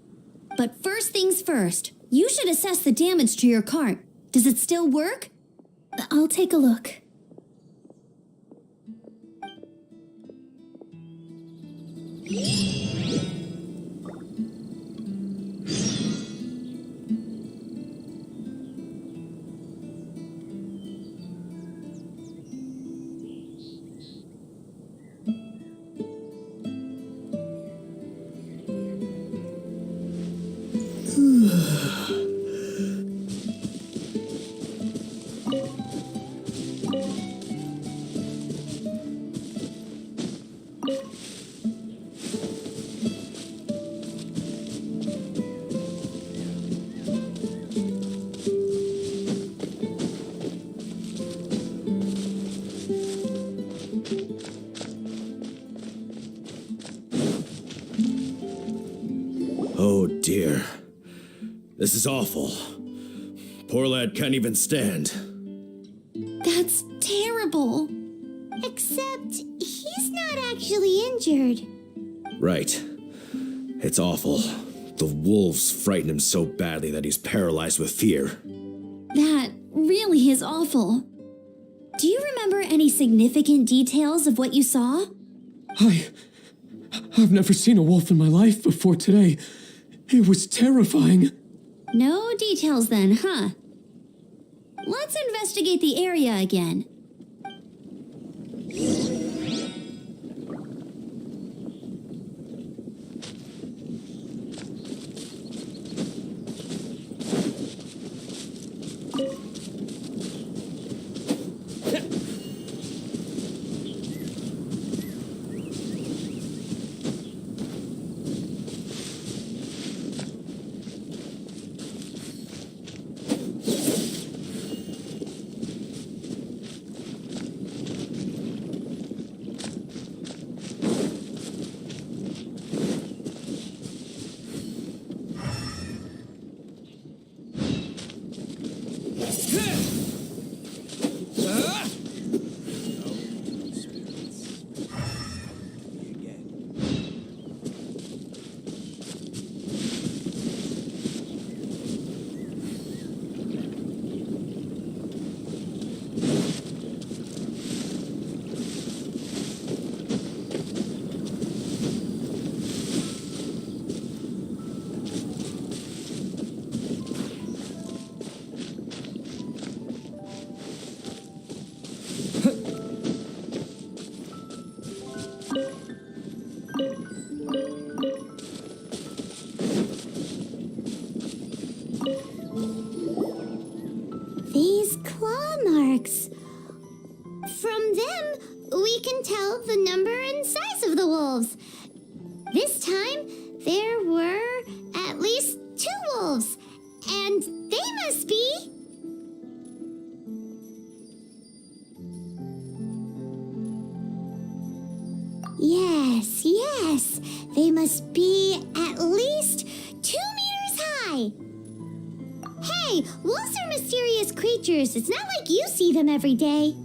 But first things first, you should assess the damage to your cart. Does it still work? I'll take a look. Oh dear. This is awful. Poor lad can't even stand. That's terrible. Except he's not actually injured. Right. It's awful. The wolves frighten him so badly that he's paralyzed with fear. That really is awful. Do you remember any significant details of what you saw? I've never seen a wolf in my life before today. It was terrifying. No details then, huh? Let's investigate the area again. These claw marks. From them, we can tell the number and size of the wolves. This time, there were at least 2 wolves, and they must be... Yes, they must be at least 2 meters high. Hey, wolves are mysterious creatures. It's not like you see them every day.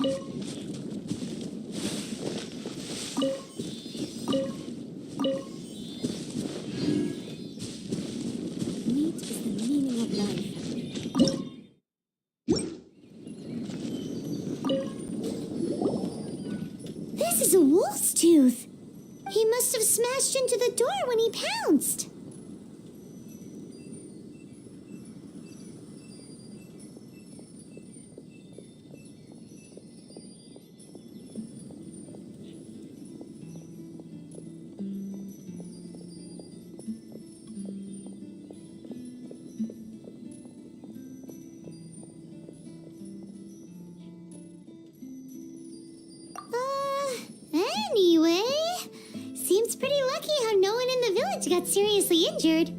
Meat is the meaning of life. This is a wolf's tooth. He must have smashed into the door when he pounced. Anyway, seems pretty lucky how no one in the village got seriously injured.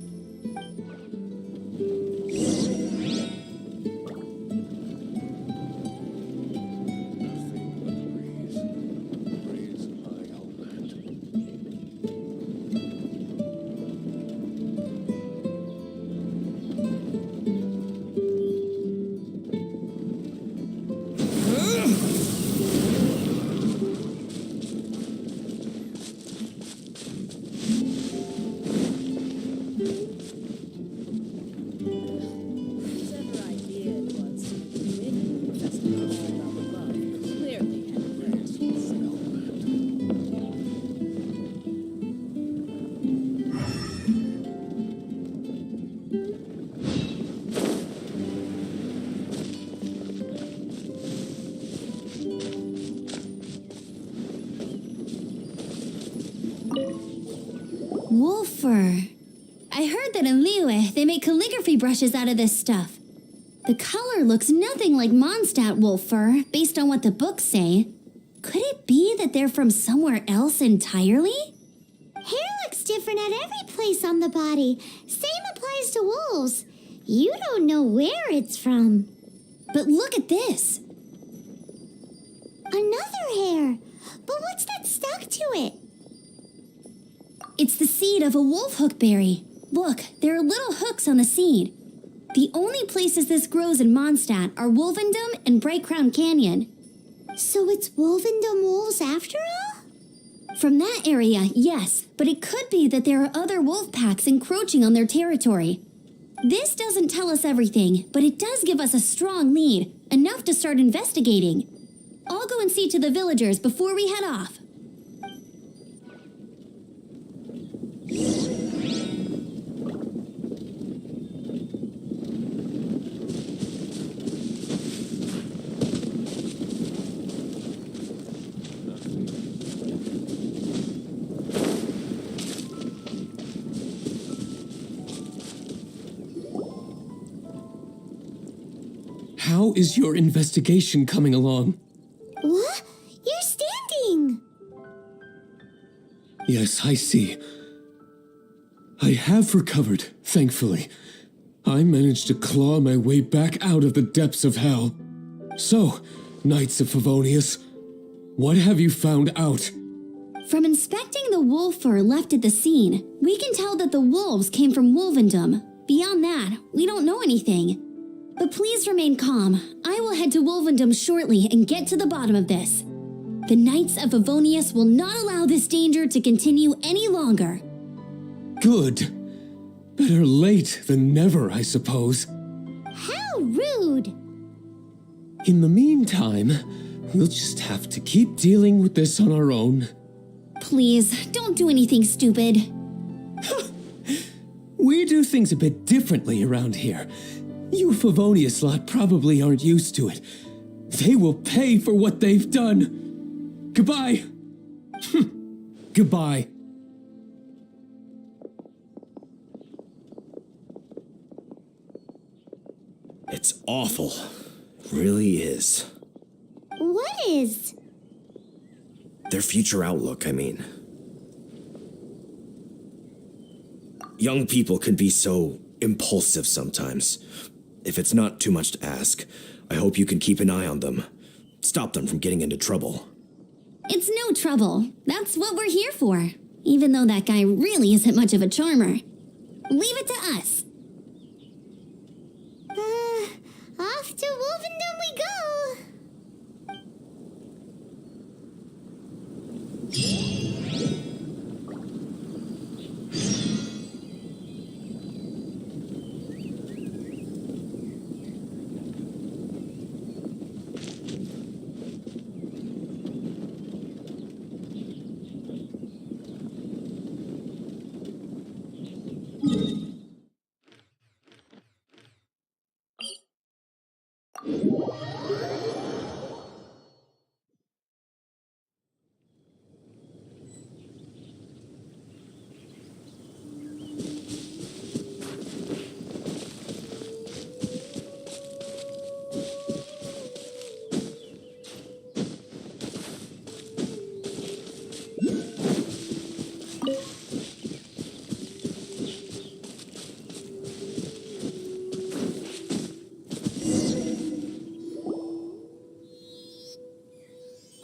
Wolfer. I heard that in Liyue, they make calligraphy brushes out of this stuff. The color looks nothing like Mondstadt wolf fur, based on what the books say. Could it be that they're from somewhere else entirely? Hair looks different at every place on the body. Same applies to wolves. You don't know where it's from. But look at this. Another hair. But what's that stuck to it? It's the seed of a wolf hookberry. Look, there are little hooks on the seed. The only places this grows in Mondstadt are Wolvendom and Bright Crown Canyon. So it's Wolvendom wolves after all? From that area, yes, but it could be that there are other wolf packs encroaching on their territory. This doesn't tell us everything, but it does give us a strong lead, enough to start investigating. I'll go and see to the villagers before we head off. How is your investigation coming along? What? You're standing! Yes, I see. I have recovered, thankfully. I managed to claw my way back out of the depths of hell. So, Knights of Favonius, what have you found out? From inspecting the wolf fur left at the scene, we can tell that the wolves came from Wolvendom. Beyond that, we don't know anything. But please remain calm. I will head to Wolvendom shortly and get to the bottom of this. The Knights of Favonius will not allow this danger to continue any longer. Good. Better late than never, I suppose. How rude! In the meantime, we'll just have to keep dealing with this on our own. Please, don't do anything stupid. We do things a bit differently around here. You Favonius lot probably aren't used to it. They will pay for what they've done. Goodbye. Goodbye. It's awful. Really is. What is? Their future outlook, I mean. Young people can be so impulsive sometimes. If it's not too much to ask, I hope you can keep an eye on them. Stop them from getting into trouble. It's no trouble. That's what we're here for. Even though that guy really isn't much of a charmer. Leave it to us. Off to Wolvendom we go!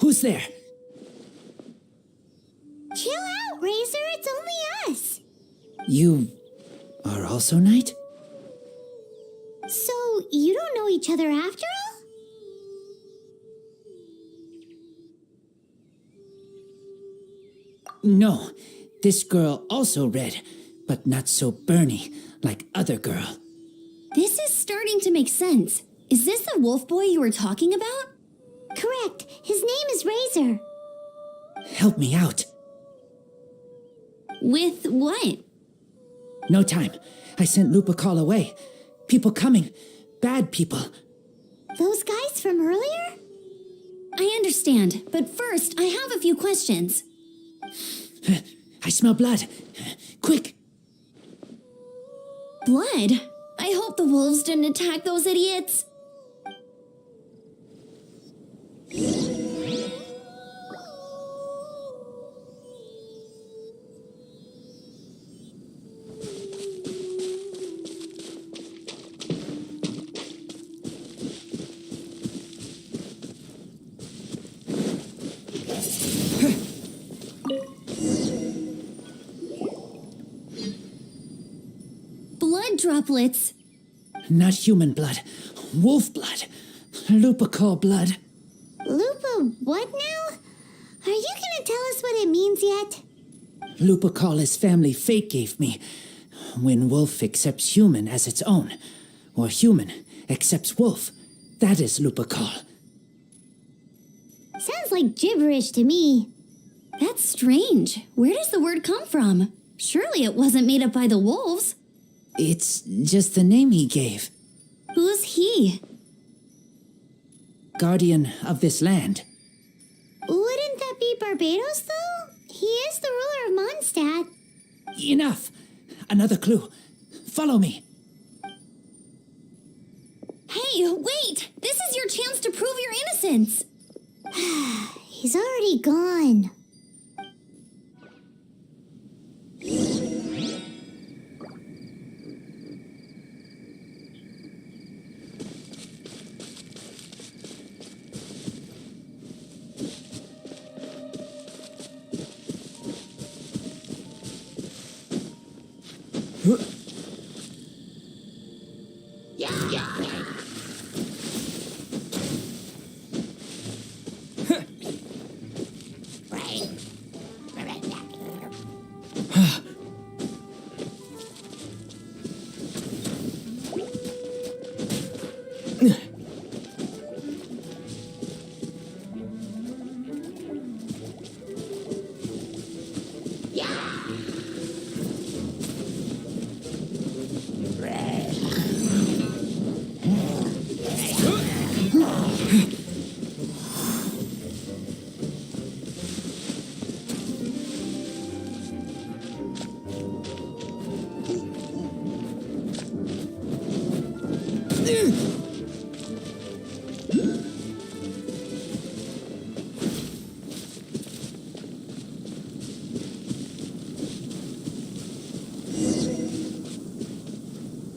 Who's there? Chill out, Razor. It's only us. You are also Knight? So, you don't know each other after all? No, this girl also red, but not so burny like other girl. This is starting to make sense. Is this the wolf boy you were talking about? Correct. His name is Razor. Help me out. With what? No time. I sent Lupa call away. People coming. Bad people. Those guys from earlier? I understand, but first I have a few questions. I smell blood. Quick. Blood? I hope the wolves didn't attack those idiots. Blood droplets. Not human blood. Wolf blood. Lupa call blood. Lupa what now? Are you gonna tell us what it means yet? Lupa call is family fate gave me. When wolf accepts human as its own, or human accepts wolf, that is Lupa call. Sounds like gibberish to me. That's strange. Where does the word come from? Surely it wasn't made up by the wolves. It's just the name he gave. Who's he? Guardian of this land. Wouldn't that be Barbados, though? He is the ruler of Mondstadt. Enough! Another clue. Follow me. Hey, wait! This is your chance to prove your innocence! He's already gone.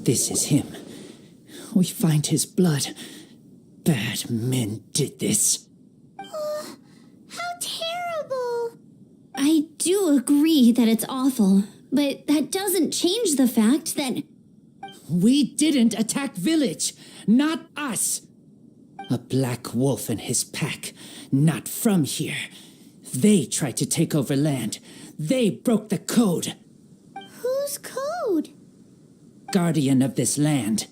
This is him. We find his blood. Bad men did this. How terrible. I do agree that it's awful, but that doesn't change the fact that... We didn't attack village. Not us. A black wolf and his pack. Not from here. They tried to take over land. They broke the code. Whose code? Guardian of this land.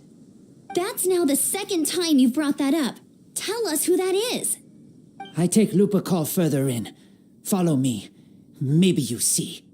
That's now the second time you've brought that up. Tell us who that is. I take Lupa call further in. Follow me. Maybe you see.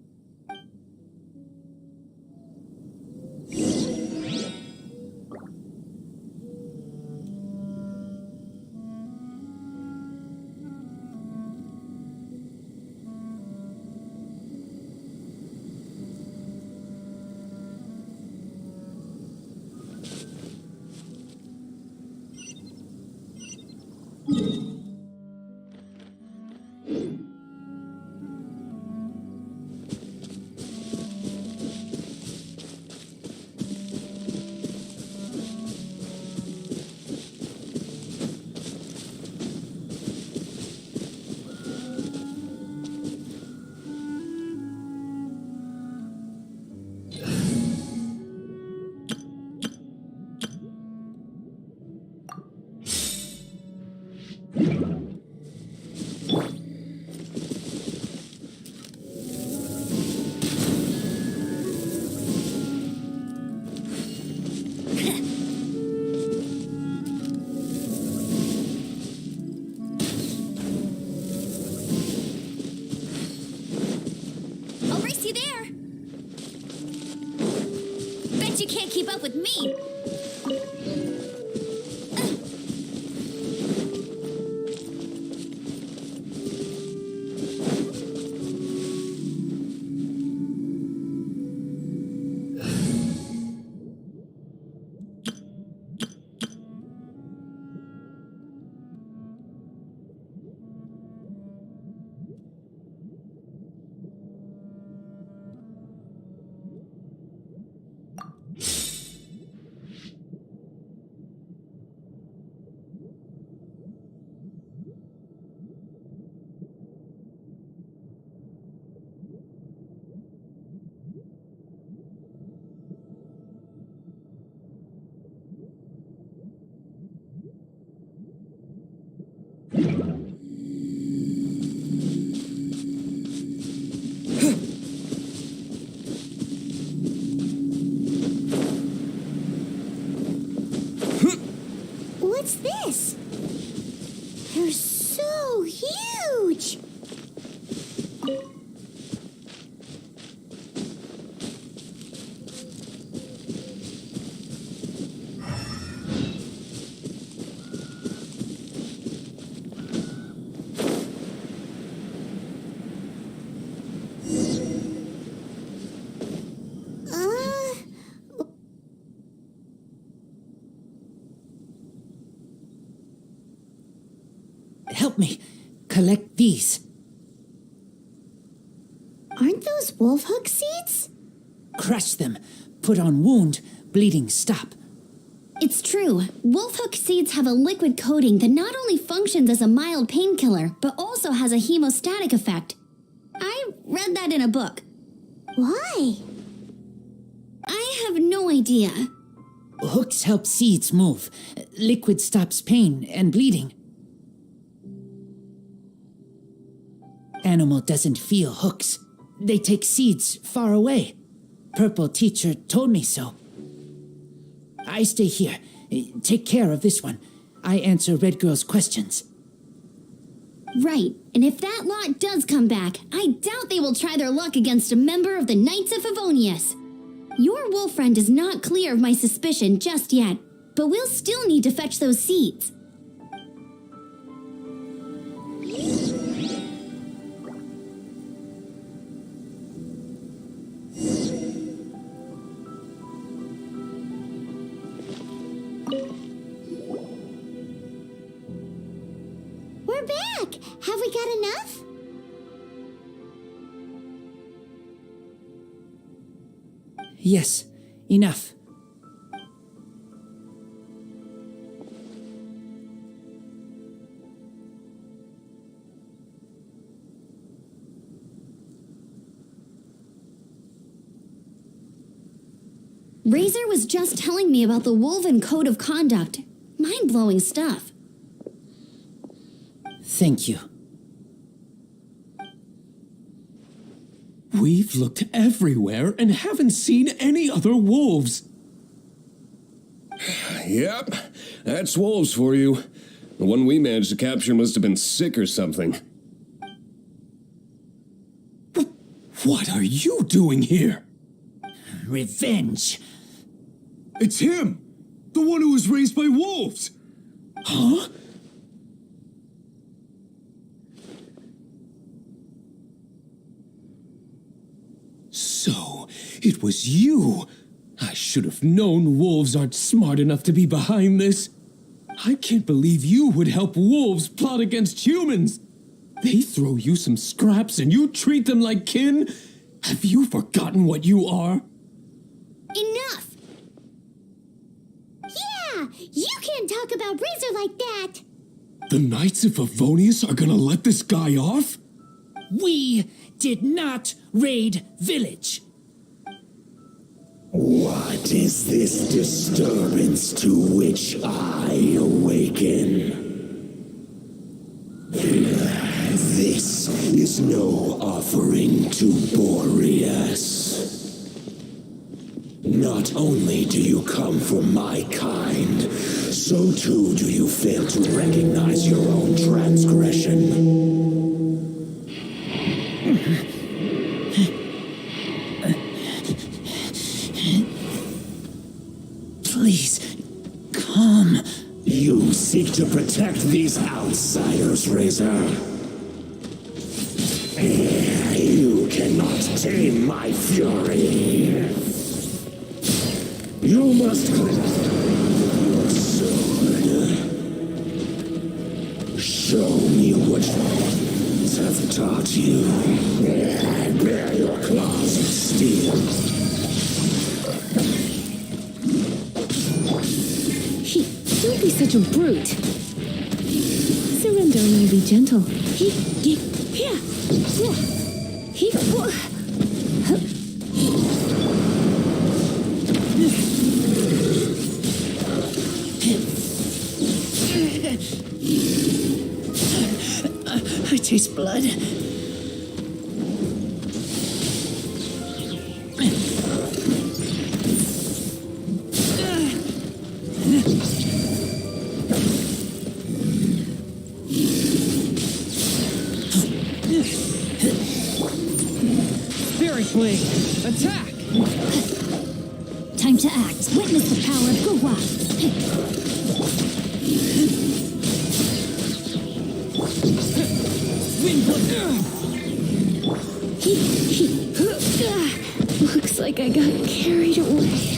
me! What's this? They're so huge! Help me collect these. Aren't those wolf hook seeds? Crush them. Put on wound. Bleeding stop. It's true. Wolfhook seeds have a liquid coating that not only functions as a mild painkiller, but also has a hemostatic effect. I read that in a book. Why? I have no idea. Hooks help seeds move. Liquid stops pain and bleeding. Animal doesn't feel hooks. They take seeds far away. Purple teacher told me so. I stay here. Take care of this one. I answer Red Girl's questions. Right, and if that lot does come back, I doubt they will try their luck against a member of the Knights of Favonius. Your wolf friend is not clear of my suspicion just yet, but we'll still need to fetch those seeds. We're back! Have we got enough? Yes, enough. Razor was just telling me about the Woven Code of Conduct. Mind-blowing stuff. Thank you. We've looked everywhere and haven't seen any other wolves. Yep, that's wolves for you. The one we managed to capture must have been sick or something. What are you doing here? Revenge. It's him! The one who was raised by wolves! Huh? So, it was you! I should have known wolves aren't smart enough to be behind this. I can't believe you would help wolves plot against humans! They throw you some scraps and you treat them like kin? Have you forgotten what you are? Enough! Yeah! You can't talk about Razor like that! The Knights of Favonius are gonna let this guy off? We did not raid village. What is this disturbance to which I awaken? This is no offering to Boreas. Not only do you come from my kind, so too do you fail to recognize your own transgression. seek to protect these outsiders, Razor. You cannot tame my fury. You must cleanse your sword. Show me what friends have taught you. Bear your claws of steel. Don't be such a brute. Surrender and I'll be gentle. I taste blood. Spirit Blade, attack! Time to act. Witness the power of Guhua. Looks like I got carried away.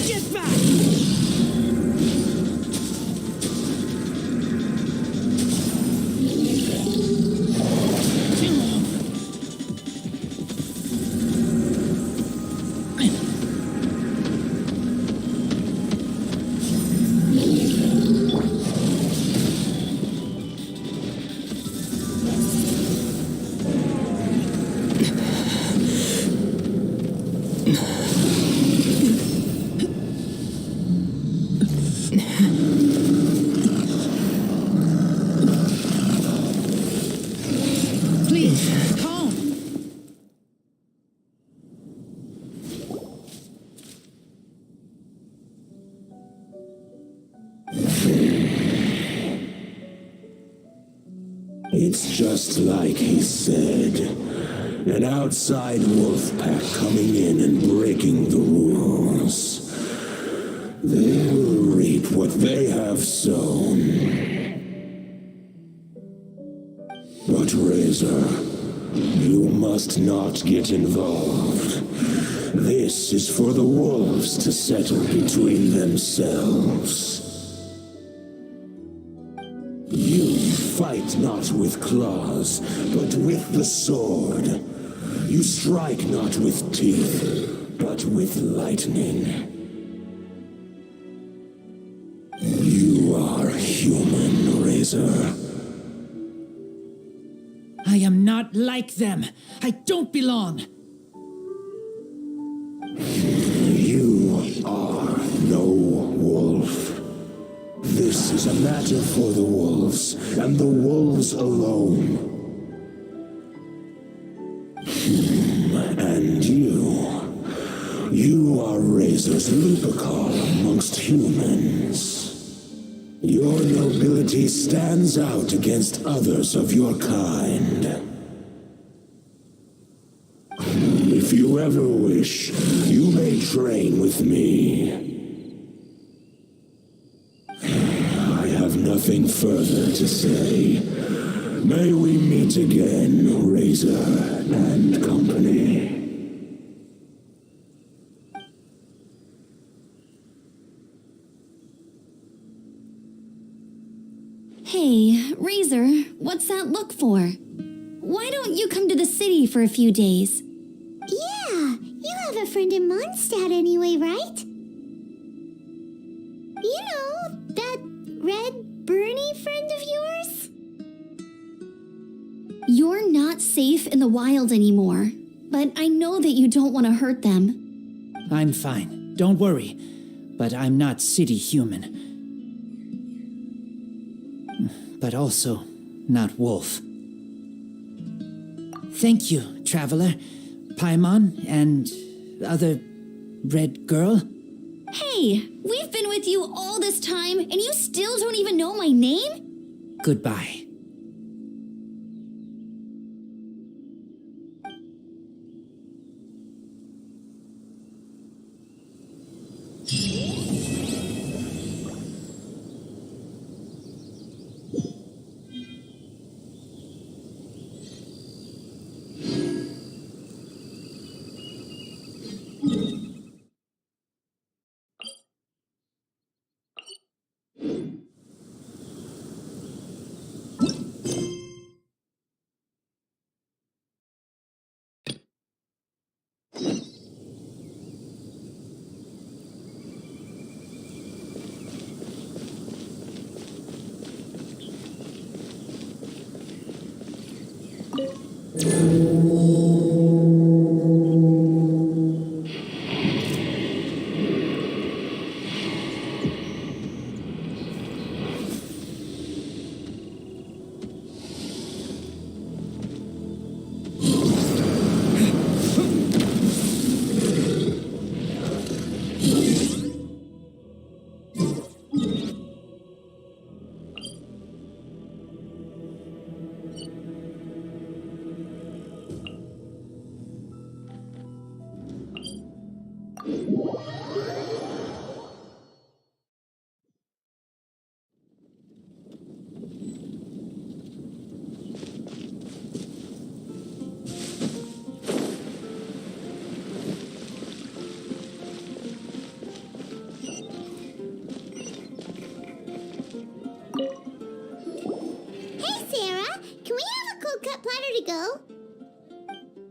Get back! Please, calm. It's just like he said. An outside wolf pack coming in and breaking the rules. They will reap what they have sown. But Razor, you must not get involved. This is for the wolves to settle between themselves. You fight not with claws, but with the sword. You strike not with teeth, but with lightning. You are human, Razor. I am not like them. I don't belong. You are no wolf. This is a matter for the wolves, and the wolves alone. And you are Razor's Lupercal amongst humans. Your nobility stands out against others of your kind. If you ever wish, you may train with me. I have nothing further to say. May we meet again, Razor and company. Hey, Razor, what's that look for? Why don't you come to the city for a few days? Yeah, you have a friend in Mondstadt anyway, right? You know, that red Bernie friend of yours? You're not safe in the wild anymore, but I know that you don't want to hurt them. I'm fine. Don't worry. But I'm not city human. But also not wolf. Thank you, traveler. Paimon and other red girl. Hey, we've been with you all this time and you still don't even know my name? Goodbye.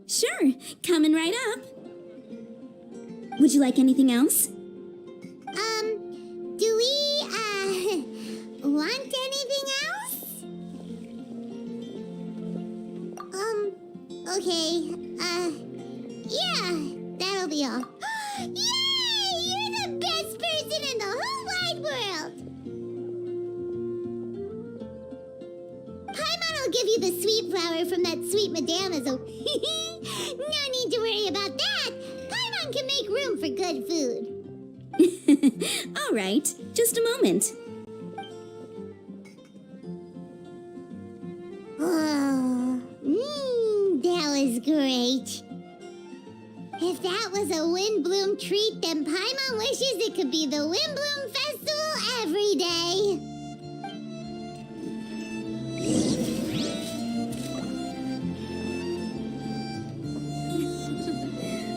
Sure, coming right up. Would you like anything else? Do we, want anything else? Okay, yeah, that'll be all. Yay! You're the best person in the whole wide world! Paimon will give you the sweet flower from that sweet madame, so no need to worry about that. Paimon can make room for good food. All right, just a moment. Oh, that was great. If that was a Windblume treat, then Paimon wishes it could be the Windblume Festival every day.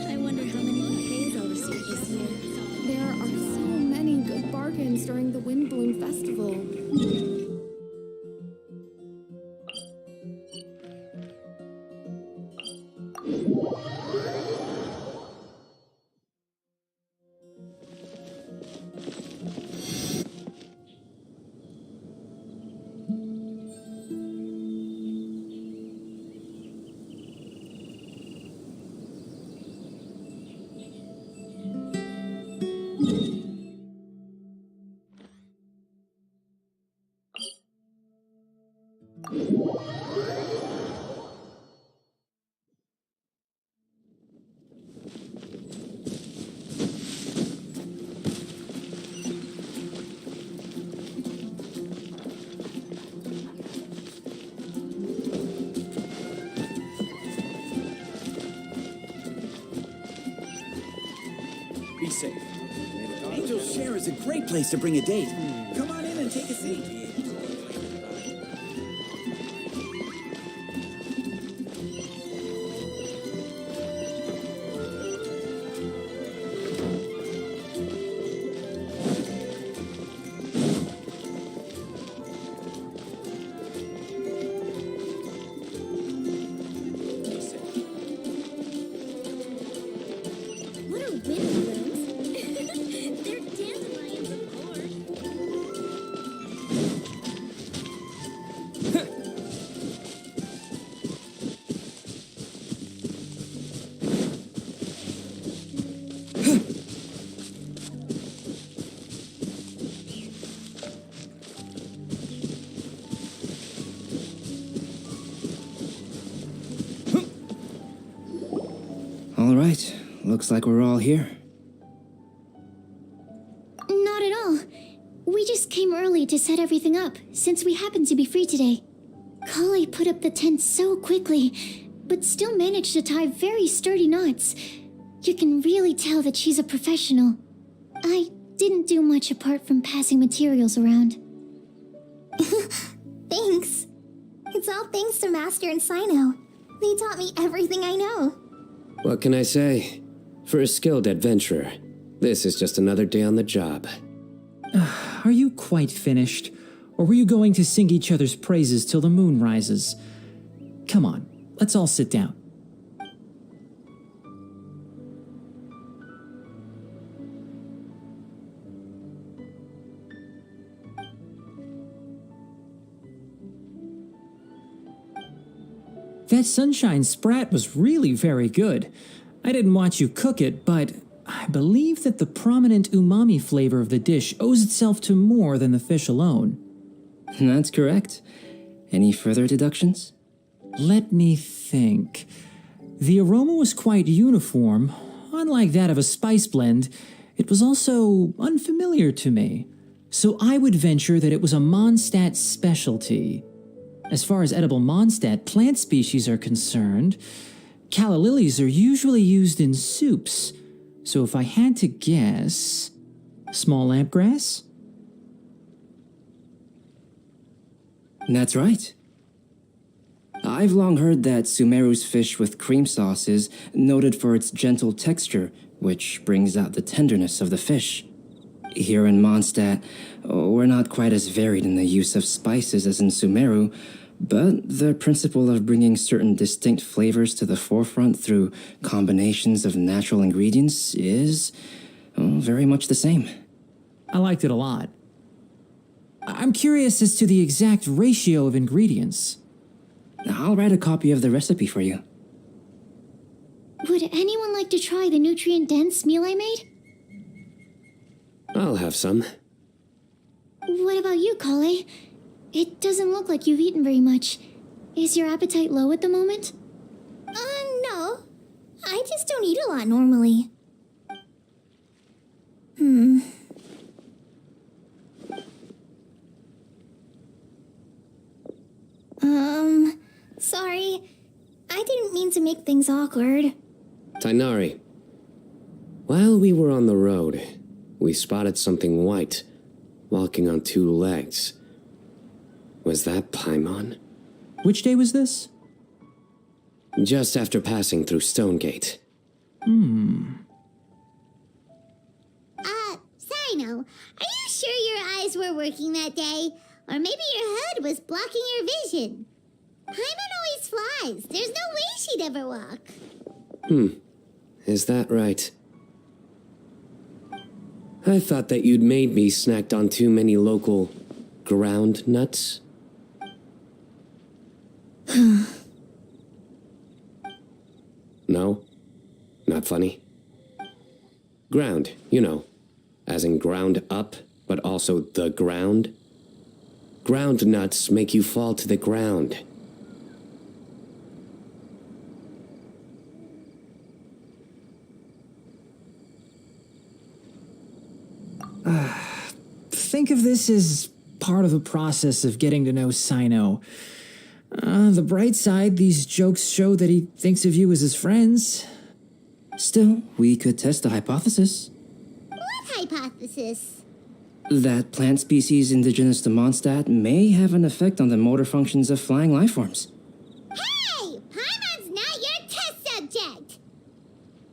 I wonder how many bouquets I'll receive this year. There are so many good bargains during the Windblume Festival. Be safe. Angel's Share is a great place to bring a date. Come on in and take a seat. What are Windblumes? They're dandelions, of course. All right, looks like we're all here. Not at all. We just came early to set everything up, since we happen to be free today. Kale put up the tent so quickly, but still managed to tie very sturdy knots. You can really tell that she's a professional. I didn't do much apart from passing materials around. Thanks. It's all thanks to Master and Sino. They taught me everything I know. What can I say? For a skilled adventurer, this is just another day on the job. Are you quite finished? Or were you going to sing each other's praises till the moon rises? Come on, let's all sit down. That sunshine sprat was really very good. I didn't watch you cook it, but I believe that the prominent umami flavor of the dish owes itself to more than the fish alone. That's correct. Any further deductions? Let me think. The aroma was quite uniform. Unlike that of a spice blend, it was also unfamiliar to me. So I would venture that it was a Mondstadt specialty. As far as edible Mondstadt plant species are concerned, calla lilies are usually used in soups. So if I had to guess, small lampgrass? That's right. I've long heard that Sumeru's fish with cream sauce is noted for its gentle texture, which brings out the tenderness of the fish. Here in Mondstadt, we're not quite as varied in the use of spices as in Sumeru, but the principle of bringing certain distinct flavors to the forefront through combinations of natural ingredients is very much the same. I liked it a lot. I'm curious as to the exact ratio of ingredients. I'll write a copy of the recipe for you. Would anyone like to try the nutrient-dense meal I made? I'll have some. What about you, Kale? It doesn't look like you've eaten very much. Is your appetite low at the moment? No. I just don't eat a lot normally. Sorry. I didn't mean to make things awkward. Tainari, while we were on the road, we spotted something white, walking on two legs. Was that Paimon? Which day was this? Just after passing through Stonegate. Sino, are you sure your eyes were working that day? Or maybe your hood was blocking your vision? Paimon always flies. There's no way she'd ever walk. Is that right? I thought that you'd made me snacked on too many local ground nuts. No? Not funny? Ground, you know. As in ground up, but also the ground. Ground nuts make you fall to the ground. Think of this as part of the process of getting to know Sino. The bright side, these jokes show that he thinks of you as his friends. Still, we could test the hypothesis. What hypothesis? That plant species indigenous to Mondstadt may have an effect on the motor functions of flying lifeforms. Hey! Paimon's not your test subject!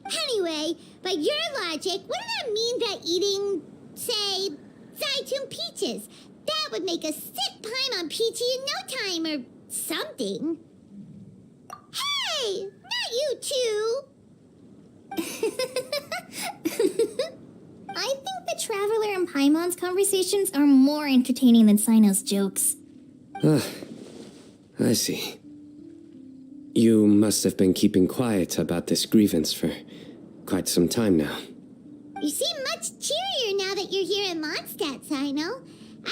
Anyway, by your logic, wouldn't that mean that eating, say, Zaitun peaches, that would make a sick Paimon peachy in no time or something? Hey! Not you two! I think the Traveler and Paimon's conversations are more entertaining than Sino's jokes. I see. You must have been keeping quiet about this grievance for quite some time now. You seem much cheerier now that you're here in Mondstadt, Sino.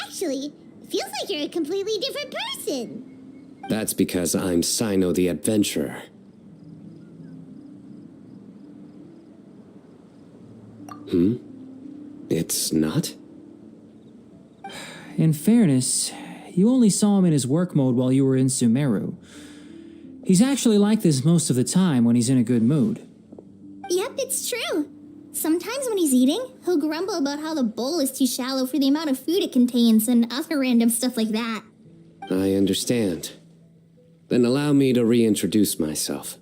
Actually, it feels like you're a completely different person. That's because I'm Sino the Adventurer. It's not? In fairness, you only saw him in his work mode while you were in Sumeru. He's actually like this most of the time when he's in a good mood. Yep, it's true. sometimes when he's eating, he'll grumble about how the bowl is too shallow for the amount of food it contains and other random stuff like that. I understand. Then allow me to reintroduce myself.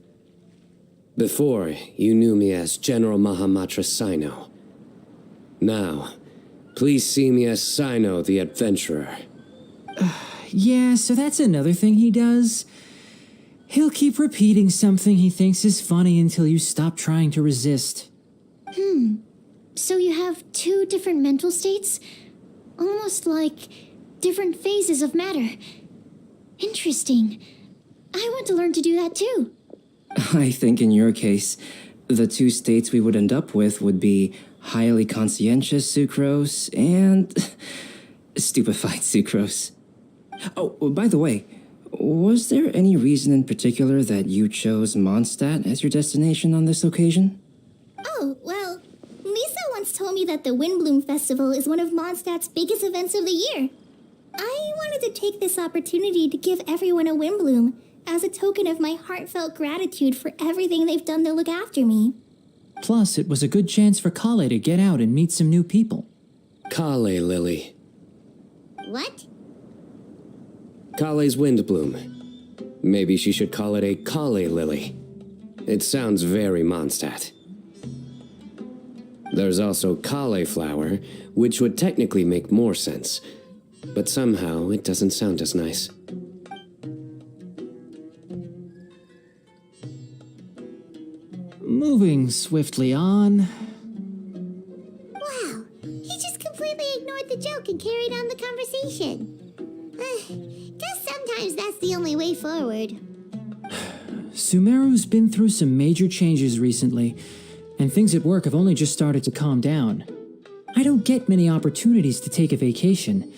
Before, you knew me as General Mahamatra Sino. Now, please see me as Sino the Adventurer. Yeah, so that's another thing he does. He'll keep repeating something he thinks is funny until you stop trying to resist. So you have two different mental states? Almost like different phases of matter. Interesting. I want to learn to do that too. I think in your case, the two states we would end up with would be highly conscientious sucrose and stupefied sucrose. Oh, by the way, was there any reason in particular that you chose Mondstadt as your destination on this occasion? Oh, well, Lisa once told me that the Windblume Festival is one of Mondstadt's biggest events of the year. I wanted to take this opportunity to give everyone a Windblume as a token of my heartfelt gratitude for everything they've done to look after me. Plus, it was a good chance for Kale to get out and meet some new people. Kale Lily. What? Kale's Windblume. Maybe she should call it a Kale Lily. It sounds very Mondstadt. There's also cauliflower, which would technically make more sense, but somehow it doesn't sound as nice. Moving swiftly on. Wow, he just completely ignored the joke and carried on the conversation. Guess sometimes that's the only way forward. Sumeru's been through some major changes recently, and things at work have only just started to calm down. I don't get many opportunities to take a vacation,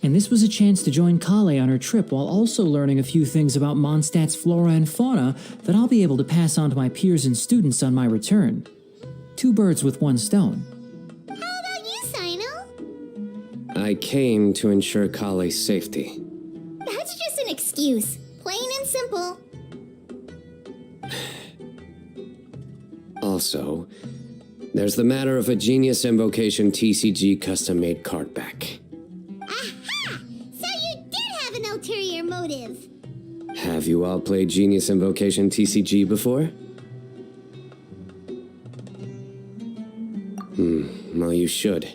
and this was a chance to join Kale on her trip while also learning a few things about Mondstadt's flora and fauna that I'll be able to pass on to my peers and students on my return. Two birds with one stone. How about you, Sino? I came to ensure Kale's safety. That's just an excuse. Plain and simple. Also, there's the matter of a Genius Invocation TCG custom-made card back. Aha! So you did have an ulterior motive. Have you all played Genius Invocation TCG before? Well, you should,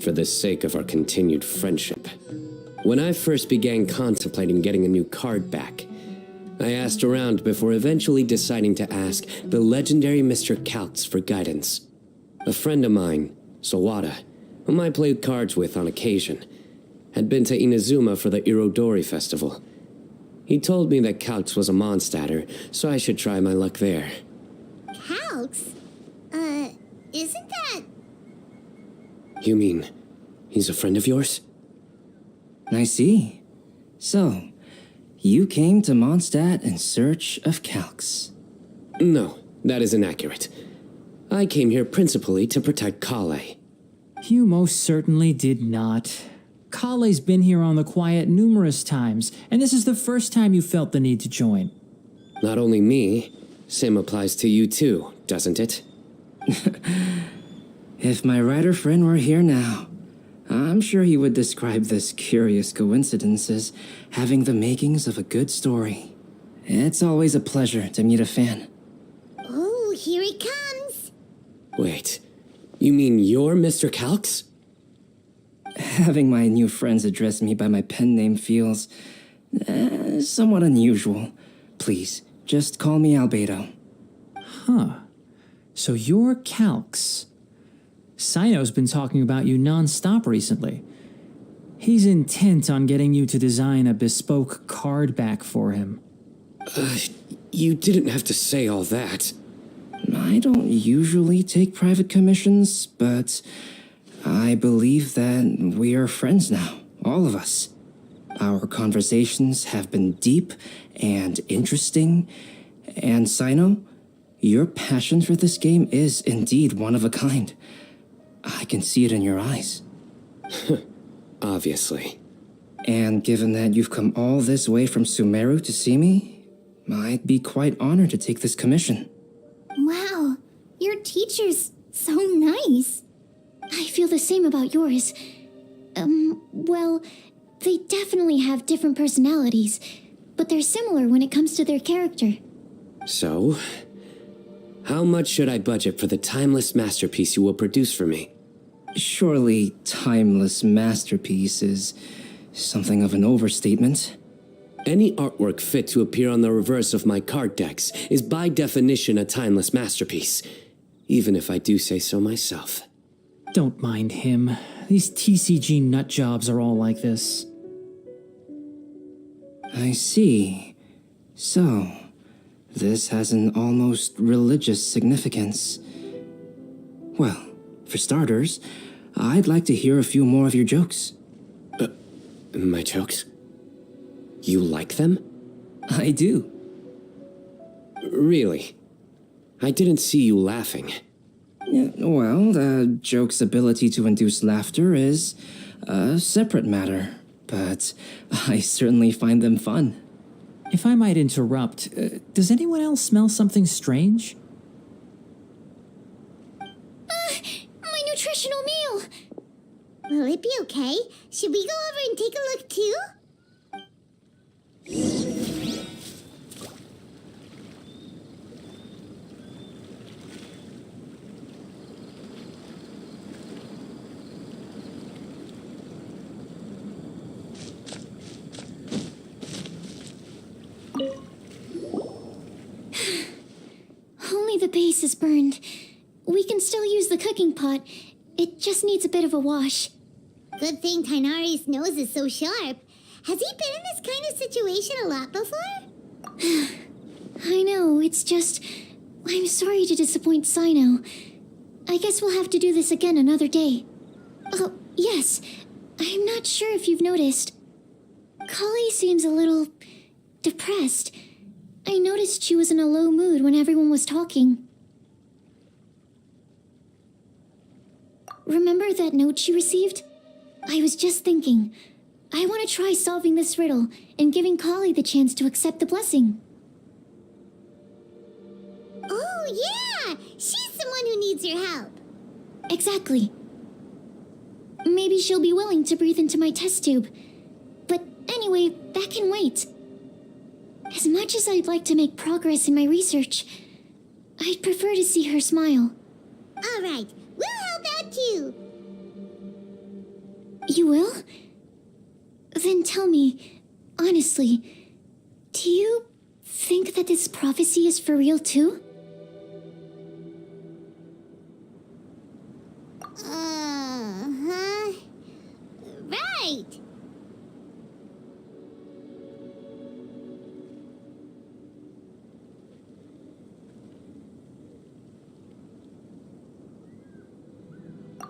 for the sake of our continued friendship. When I first began contemplating getting a new card back, I asked around before eventually deciding to ask the legendary Mr. Kaltz for guidance. A friend of mine, Sawada, whom I played cards with on occasion, had been to Inazuma for the Irodori Festival. He told me that Kaltz was a Mondstadter, so I should try my luck there. Kaltz? Isn't that... You mean, he's a friend of yours? I see. So, you came to Mondstadt in search of Kaltz. No, that is inaccurate. I came here principally to protect Kale. You most certainly did not. Kale's been here on the quiet numerous times, and this is the first time you felt the need to join. Not only me, same applies to you too, doesn't it? If my writer friend were here now, I'm sure he would describe this curious coincidence as having the makings of a good story. It's always a pleasure to meet a fan. Oh, here he comes. Wait, you mean you're Mr. Kaltz? Having my new friends address me by my pen name feels somewhat unusual. Please, just call me Albedo. Huh. So you're Kaltz. Sino's been talking about you non-stop recently. He's intent on getting you to design a bespoke card back for him. You didn't have to say all that. I don't usually take private commissions, but I believe that we are friends now, all of us. Our conversations have been deep and interesting, and Sino, your passion for this game is indeed one of a kind. I can see it in your eyes. Obviously. And given that you've come all this way from Sumeru to see me, I'd be quite honored to take this commission. Wow, your teacher's So nice. I feel the same about yours. Well, they definitely have different personalities, but they're similar when it comes to their character. So, how much should I budget for the timeless masterpiece you will produce for me? Surely, timeless masterpiece is something of an overstatement. Any artwork fit to appear on the reverse of my card decks is by definition a timeless masterpiece, even if I do say so myself. Don't mind him. These TCG nutjobs are all like this. I see. So, this has an almost religious significance. Well, for starters, I'd like to hear a few more of your jokes. My jokes? You like them? I do. Really? I didn't see you laughing. Yeah, well, the joke's ability to induce laughter is a separate matter, but I certainly find them fun. If I might interrupt, does anyone else smell something strange? My nutritional meal! Will it be okay? Should we go over and take a look too? Only the base is burned. We can still use the cooking pot. It just needs a bit of a wash. Good thing Tainari's nose is so sharp. Has he been in this kind of situation a lot before? I know, it's just... I'm sorry to disappoint Sino. I guess we'll have to do this again another day. Oh, yes. I'm not sure if you've noticed. Kali seems a little... depressed. I noticed she was in a low mood when everyone was talking. Remember that note she received? I was just thinking. I want to try solving this riddle and giving Kali the chance to accept the blessing. Oh, yeah! She's someone who needs your help. Exactly. Maybe she'll be willing to breathe into my test tube. But anyway, that can wait. As much as I'd like to make progress in my research, I'd prefer to see her smile. All right, we'll help out too. You will? Then tell me, honestly, do you think that this prophecy is for real too? Uh-huh. Right.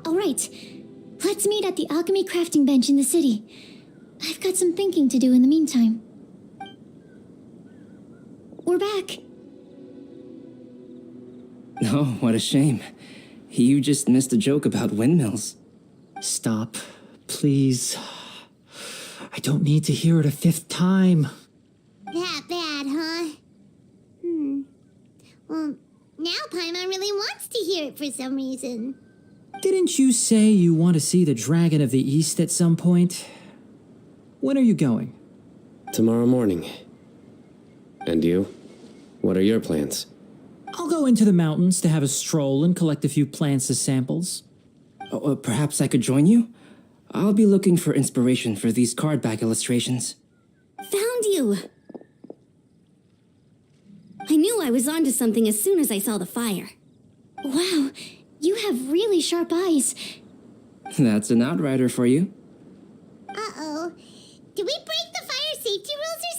All right, let's meet at the alchemy crafting bench in the city. I've got some thinking to do in the meantime. We're back. Oh, what a shame. You just missed a joke about windmills. Stop, please. I don't need to hear it a fifth time. That bad, huh? Well, now Paimon really wants to hear it for some reason. Didn't you say you want to see the Dragon of the East at some point? When are you going? Tomorrow morning. And you? What are your plans? I'll go into the mountains to have a stroll and collect a few plants as samples. Oh, perhaps I could join you? I'll be looking for inspiration for these card back illustrations. Found you! I knew I was onto something as soon as I saw the fire. Wow, you have really sharp eyes. That's an outrider for you. Uh-oh. Did we break the fire safety rules or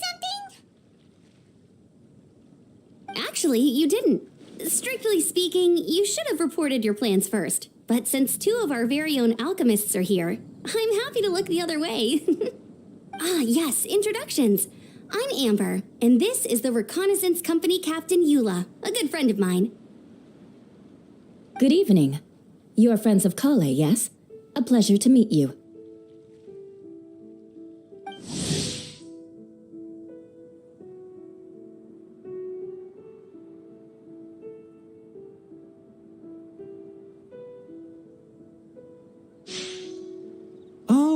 something? Actually, you didn't. Strictly speaking, you should have reported your plans first. But since two of our very own alchemists are here, I'm happy to look the other way. Ah, yes, introductions. I'm Amber, and this is the Reconnaissance Company Captain Eula, a good friend of mine. Good evening. You are friends of Kale, yes? A pleasure to meet you.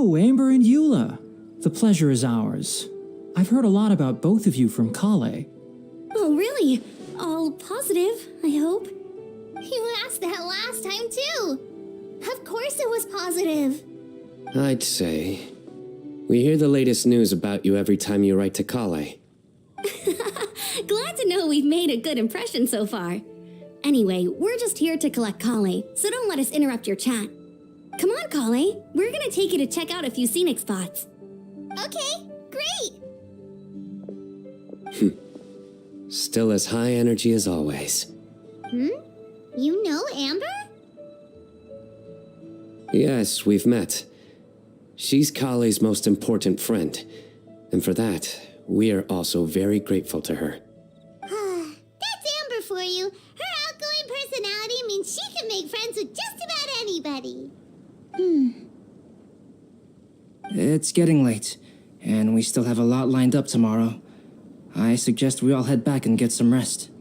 Oh, Amber and Eula. The pleasure is ours. I've heard a lot about both of you from Kale. Oh, really? All positive, I hope. You asked that last time, too. Of course it was positive. I'd say. We hear the latest news about you every time you write to Kale. Glad to know we've made a good impression so far. Anyway, we're just here to collect Kale, so don't let us interrupt your chat. Come on, Kale. We're gonna take you to check out a few scenic spots. Okay, great. Still as high energy as always. You know Amber? Yes, we've met. She's Kale's most important friend, and for that, we are also very grateful to her. That's Amber for you. Her outgoing personality means she can make friends with just about anybody. It's getting late, and we still have a lot lined up tomorrow. I suggest we all head back and get some rest.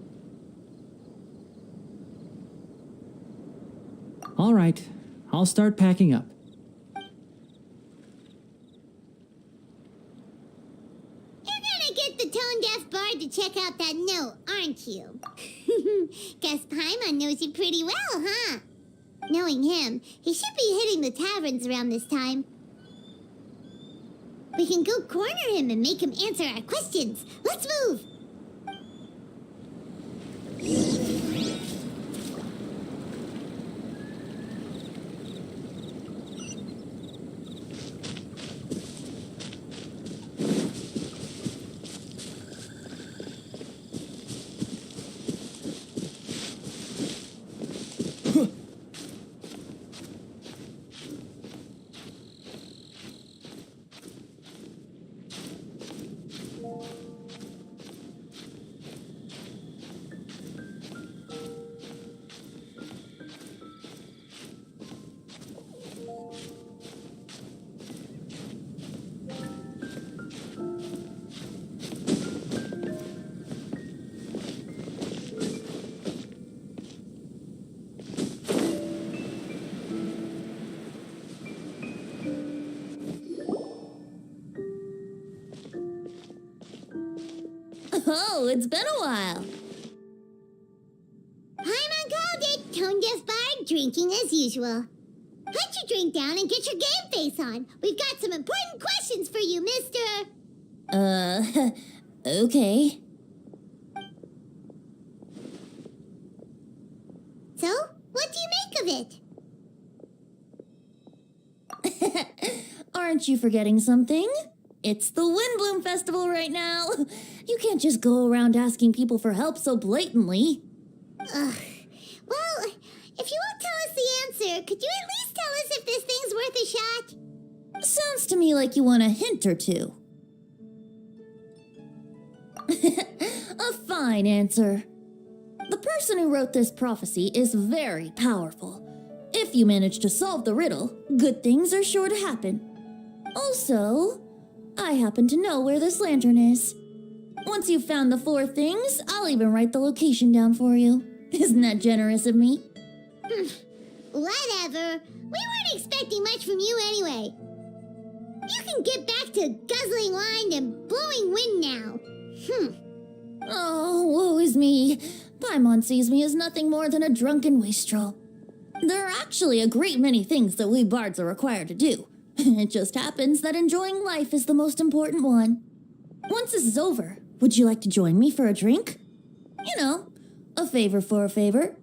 All right, I'll start packing up. You're gonna get the tone-deaf bard to check out that note, aren't you? Guess Paimon knows you pretty well, huh? Knowing him, he should be hitting the taverns around this time. We can go corner him and make him answer our questions. Let's move! Oh, it's been a while. Paimon called it. Tone-deaf bard drinking as usual. Put your drink down and get your game face on. We've got some important questions for you, mister. Okay. So, what do you make of it? Aren't you forgetting something? It's the Windblume Festival right now. You can't just go around asking people for help so blatantly. Ugh. Well, if you won't tell us the answer, could you at least tell us if this thing's worth a shot? Sounds to me like you want a hint or two. A fine answer. The person who wrote this prophecy is very powerful. If you manage to solve the riddle, good things are sure to happen. Also, I happen to know where this lantern is. Once you've found the 4 things, I'll even write the location down for you. Isn't that generous of me? Whatever. We weren't expecting much from you anyway. You can get back to guzzling wine and blowing wind now. Oh, woe is me. Paimon sees me as nothing more than a drunken wastrel. There are actually a great many things that we bards are required to do. It just happens that enjoying life is the most important one. Once this is over, would you like to join me for a drink? You know, a favor for a favor.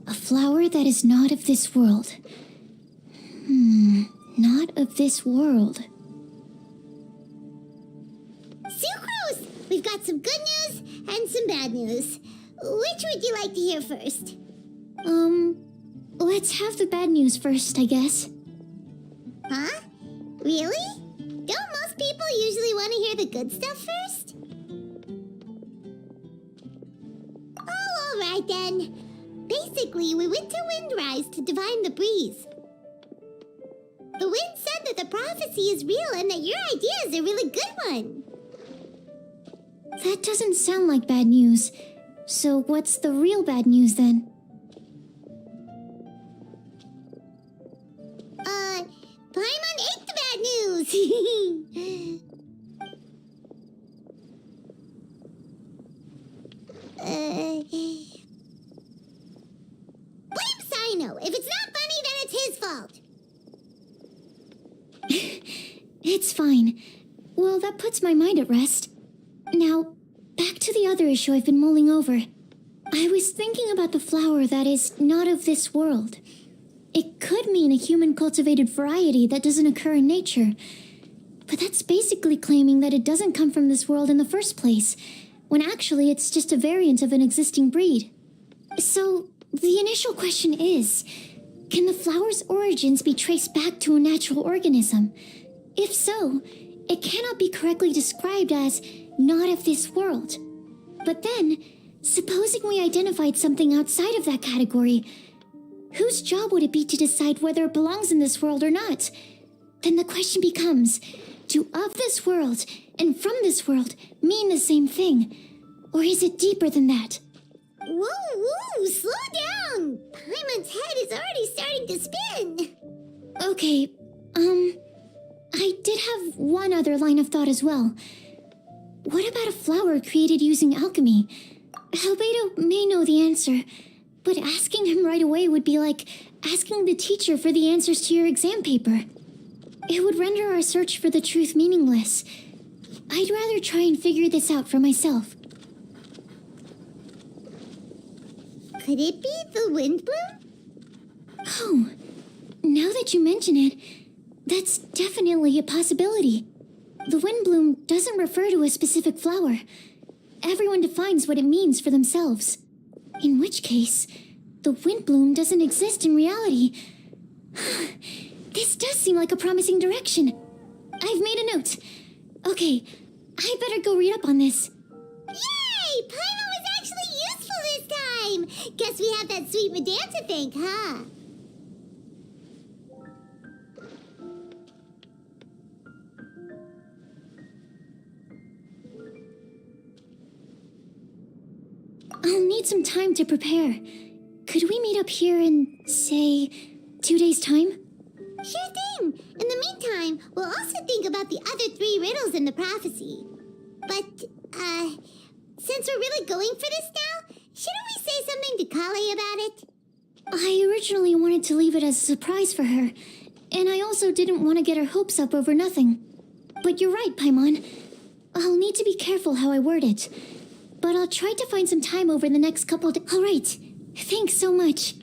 A flower that is not of this world. Not of this world. Sucrose! We've got some good news and some bad news. Which would you like to hear first? Let's have the bad news first, I guess. Huh? Really? Don't most people usually want to hear the good stuff first? Oh, all right then. Basically, we went to Windrise to divine the breeze. The wind said that the prophecy is real and that your idea is a really good one. That doesn't sound like bad news. So what's the real bad news then? Paimon ate the bad news! Blame Sino. If it's not funny, then it's his fault. It's fine. Well, that puts my mind at rest. Now, back to the other issue I've been mulling over. I was thinking about the flower that is not of this world. It could mean a human-cultivated variety that doesn't occur in nature. But that's basically claiming that it doesn't come from this world in the first place, when actually it's just a variant of an existing breed. So, the initial question is, can the flower's origins be traced back to a natural organism? If so, it cannot be correctly described as not of this world. But then, supposing we identified something outside of that category, whose job would it be to decide whether it belongs in this world or not? Then the question becomes, do of this world and from this world mean the same thing? Or is it deeper than that? Whoa, slow down! Paimon's head is already starting to spin. Okay, I did have one other line of thought as well. What about a flower created using alchemy? Albedo may know the answer, but asking him right away would be like asking the teacher for the answers to your exam paper. It would render our search for the truth meaningless. I'd rather try and figure this out for myself. Could it be the Windblume? Oh, now that you mention it, that's definitely a possibility. The Windblume doesn't refer to a specific flower. Everyone defines what it means for themselves. In which case, the Windblume doesn't exist in reality. This does seem like a promising direction. I've made a note. Okay, I better go read up on this. Yay! Paimon was actually useful this time! Guess we have that sweet madame to thank, huh? I'll need some time to prepare. Could we meet up here in, say, 2 days' time? Sure thing! In the meantime, we'll also think about the other 3 riddles in the prophecy. But, since we're really going for this now, shouldn't we say something to Kale about it? I originally wanted to leave it as a surprise for her, and I also didn't want to get her hopes up over nothing. But you're right, Paimon. I'll need to be careful how I word it. But I'll try to find some time over the next couple days. All right. Thanks so much.